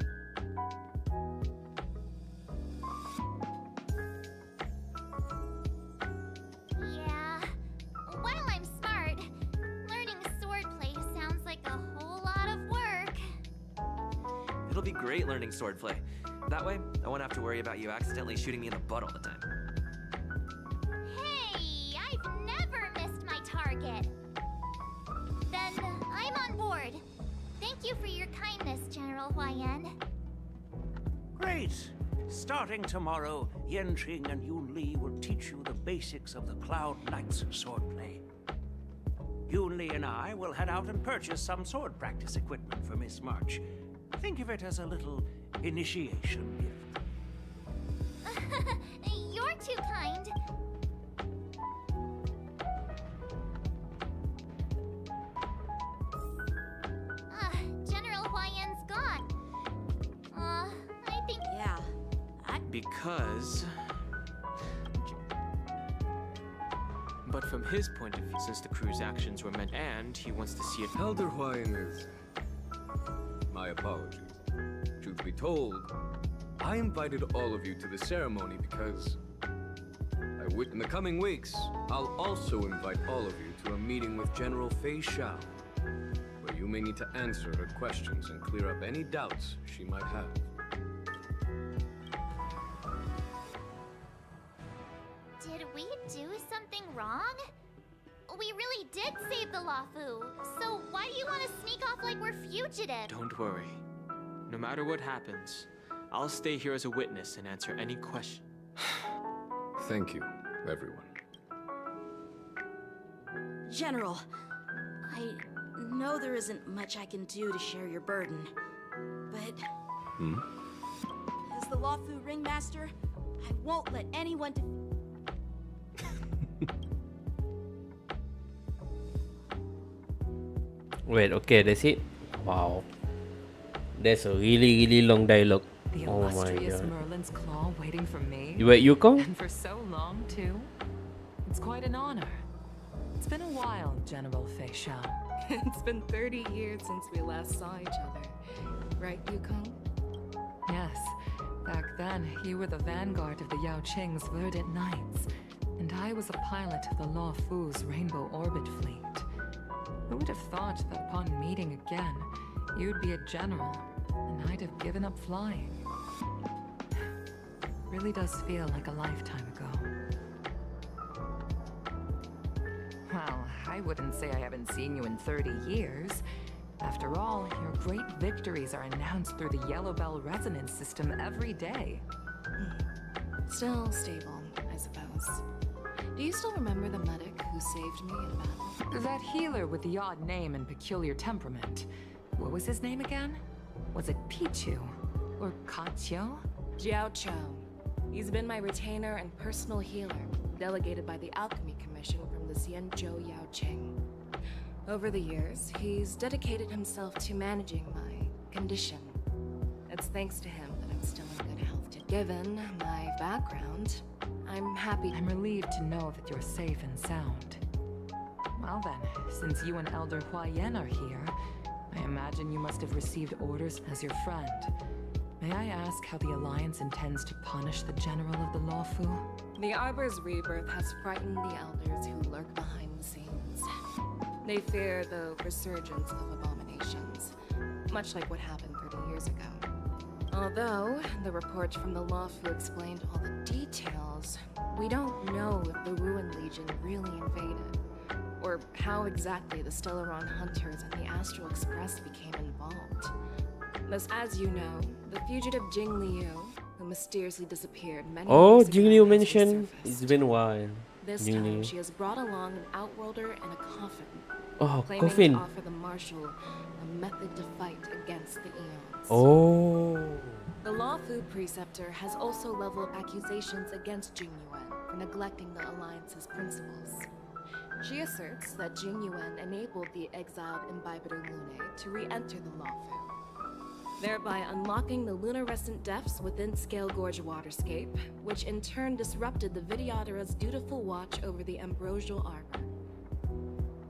Yeah. While I'm smart, learning swordplay sounds like a whole lot of work. It'll be great learning swordplay. That way, I won't have to worry about you accidentally shooting me in the butt all the time. Hey, I've never missed my target. Then I'm on board. Thank you for your kindness, General Huaiyan. Great! Starting tomorrow, Yanqing and Yunli will teach you the basics of the Cloud Knight's swordplay. Yunli and I will head out and purchase some sword practice equipment for Miss March. Think of it as a little initiation gift. You're too kind. General Huaiyan's gone. I think... Yeah. Because... But from his point of view, since the crew's actions were meant, and he wants to see it... Elder Huaiyan is... My apologies. Truth be told, I invited all of you to the ceremony because... in the coming weeks, I'll also invite all of you to a meeting with General Fei Xiao, where you may need to answer her questions and clear up any doubts she might have. Did we do something wrong? We really did save the Luofu, so why do you want to sneak off like we're fugitives? Don't worry. No matter what happens, I'll stay here as a witness and answer any question. Thank you, everyone. General, I know there isn't much I can do to share your burden, but... As the Luofu ringmaster, I won't let anyone Wait, okay, that's it? Wow. That's a really long dialogue. The Oh my illustrious god. Merlin's claw waiting for me. You at Yukong? And for so long, too. It's quite an honor. It's been a while, General Fei Xiao. It's been 30 years since we last saw each other. Right, Yukong? Yes. Back then, you were the vanguard of the Yao Qing's Verdant Knights, and I was a pilot of the Luofu's Rainbow Orbit Fleet. Who would have thought that upon meeting again, you'd be a general, and I'd have given up flying? Really does feel like a lifetime ago. Well, I wouldn't say I haven't seen you in 30 years. After all, your great victories are announced through the Yellow Bell resonance system every day. Still stable, I suppose. Do you still remember the medic who saved me in battle? That healer with the odd name and peculiar temperament. What was his name again? Was it Pichu? Or Kachio? Jiao Chou. He's been my retainer and personal healer, delegated by the Alchemy Commission from the Xianzhou Yao Qing. Over the years, he's dedicated himself to managing my condition. It's thanks to him that I'm still in good health. Given my background, I'm happy. I'm relieved to know that you're safe and sound. Well then, since you and Elder Huayan are here, I imagine you must have received orders as your friend. May I ask how the Alliance intends to punish the General of the Luofu? The Arbor's rebirth has frightened the elders who lurk behind the scenes. They fear the resurgence of abominations, much like what happened 30 years ago. Although the report from the Luofu explained all the details, we don't know if the Ruin Legion really invaded, or how exactly the Stellaron Hunters and the Astral Express became involved. Thus, as you know, the fugitive Jing Liu, who mysteriously disappeared many Oh, years Jing ago, Liu has mentioned. It's resurfaced. been a while. This Jing time, Liu. she has brought along an outworlder and a coffin, Oh, claiming coffin. to offer the Marshal a method to fight against the Eons. Oh. The Luofu Preceptor has also leveled accusations against Jing Yuan for neglecting the Alliance's principles. She asserts that Jing Yuan enabled the exiled Imbibitor Lune to re-enter the Luofu, thereby unlocking the luminescent depths within Scale Gorge waterscape, which in turn disrupted the Vidyadhara's dutiful watch over the Ambrosial Arbor.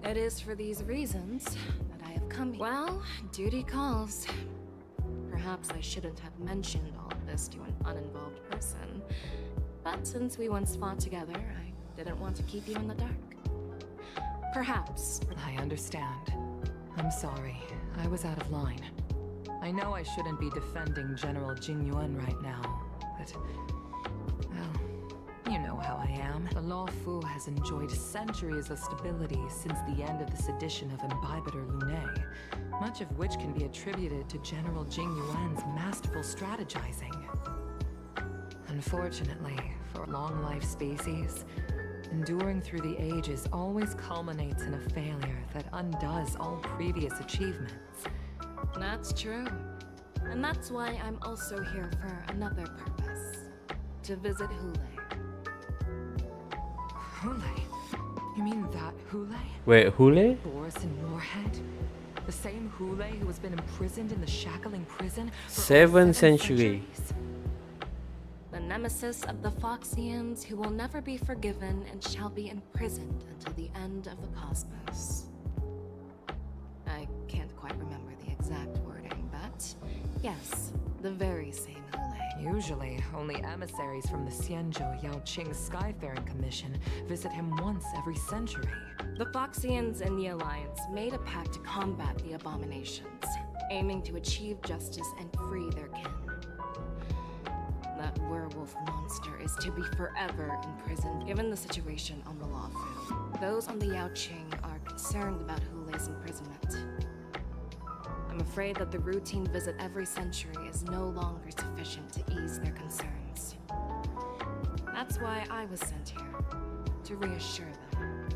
It is for these reasons that I have come here. Well, duty calls. Perhaps I shouldn't have mentioned all of this to an uninvolved person, but since we once fought together, I didn't want to keep you in the dark. Perhaps. I understand. I'm sorry. I was out of line. I know I shouldn't be defending General Jing Yuan right now, but... well, you know how I am. The Luofu has enjoyed centuries of stability since the end of the sedition of Imbibitor Lune, much of which can be attributed to General Jing Yuan's masterful strategizing. Unfortunately, for long-life species, enduring through the ages always culminates in a failure that undoes all previous achievements. That's true. And that's why I'm also here for another purpose. To visit Hule. Hule? You mean that Hule? Wait, Hule? Boris and Warhead? The same Hule who has been imprisoned in the shackling prison for 7th over 7 century. centuries? The nemesis of the Foxians who will never be forgiven and shall be imprisoned until the end of the cosmos. I can't quite remember the exact wording, but yes, the very same Hule. Usually, only emissaries from the Xianzhou Yaoqing Skyfaring Commission visit him once every century. The Foxians and the Alliance made a pact to combat the abominations, aiming to achieve justice and free their kin. That werewolf monster is to be forever imprisoned, given the situation on the Luofu. Those on the Yaoqing are concerned about Hule's imprisonment. I'm afraid that the routine visit every century is no longer sufficient to ease their concerns. That's why I was sent here, to reassure them.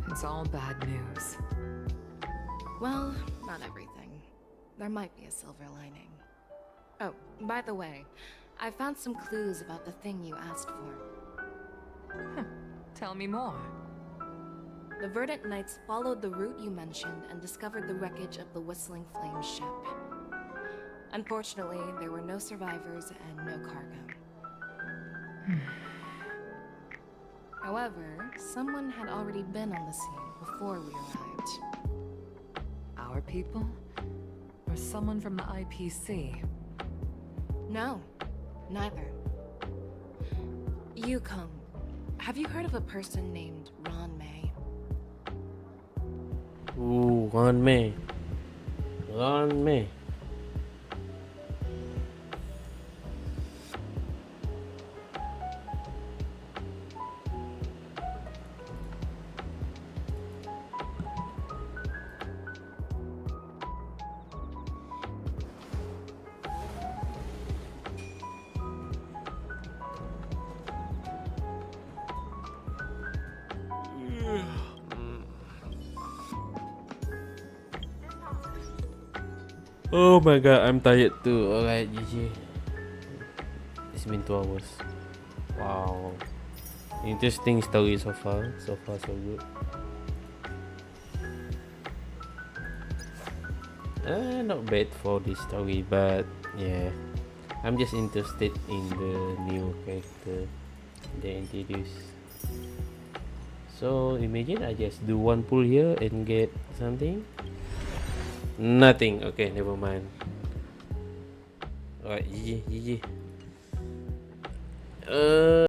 It's all bad news. Well, not everything. There might be a silver lining. Oh, by the way, I found some clues about the thing you asked for. Tell me more. The Verdant Knights followed the route you mentioned and discovered the wreckage of the Whistling Flame ship. Unfortunately, there were no survivors and no cargo. However, someone had already been on the scene before we arrived. Our people? Or someone from the IPC? No, neither. Yukong, have you heard of a person named Ron May? Ooh, Ron May. Ron May. Oh my god, I'm tired too. Alright, GG. It's been 2 hours. Wow. Interesting story so far. So far, so good. Not bad for this story, but yeah. I'm just interested in the new character they introduced. So imagine I just do one pull here and get something. Nothing. Okay, never mind. Alright, GG.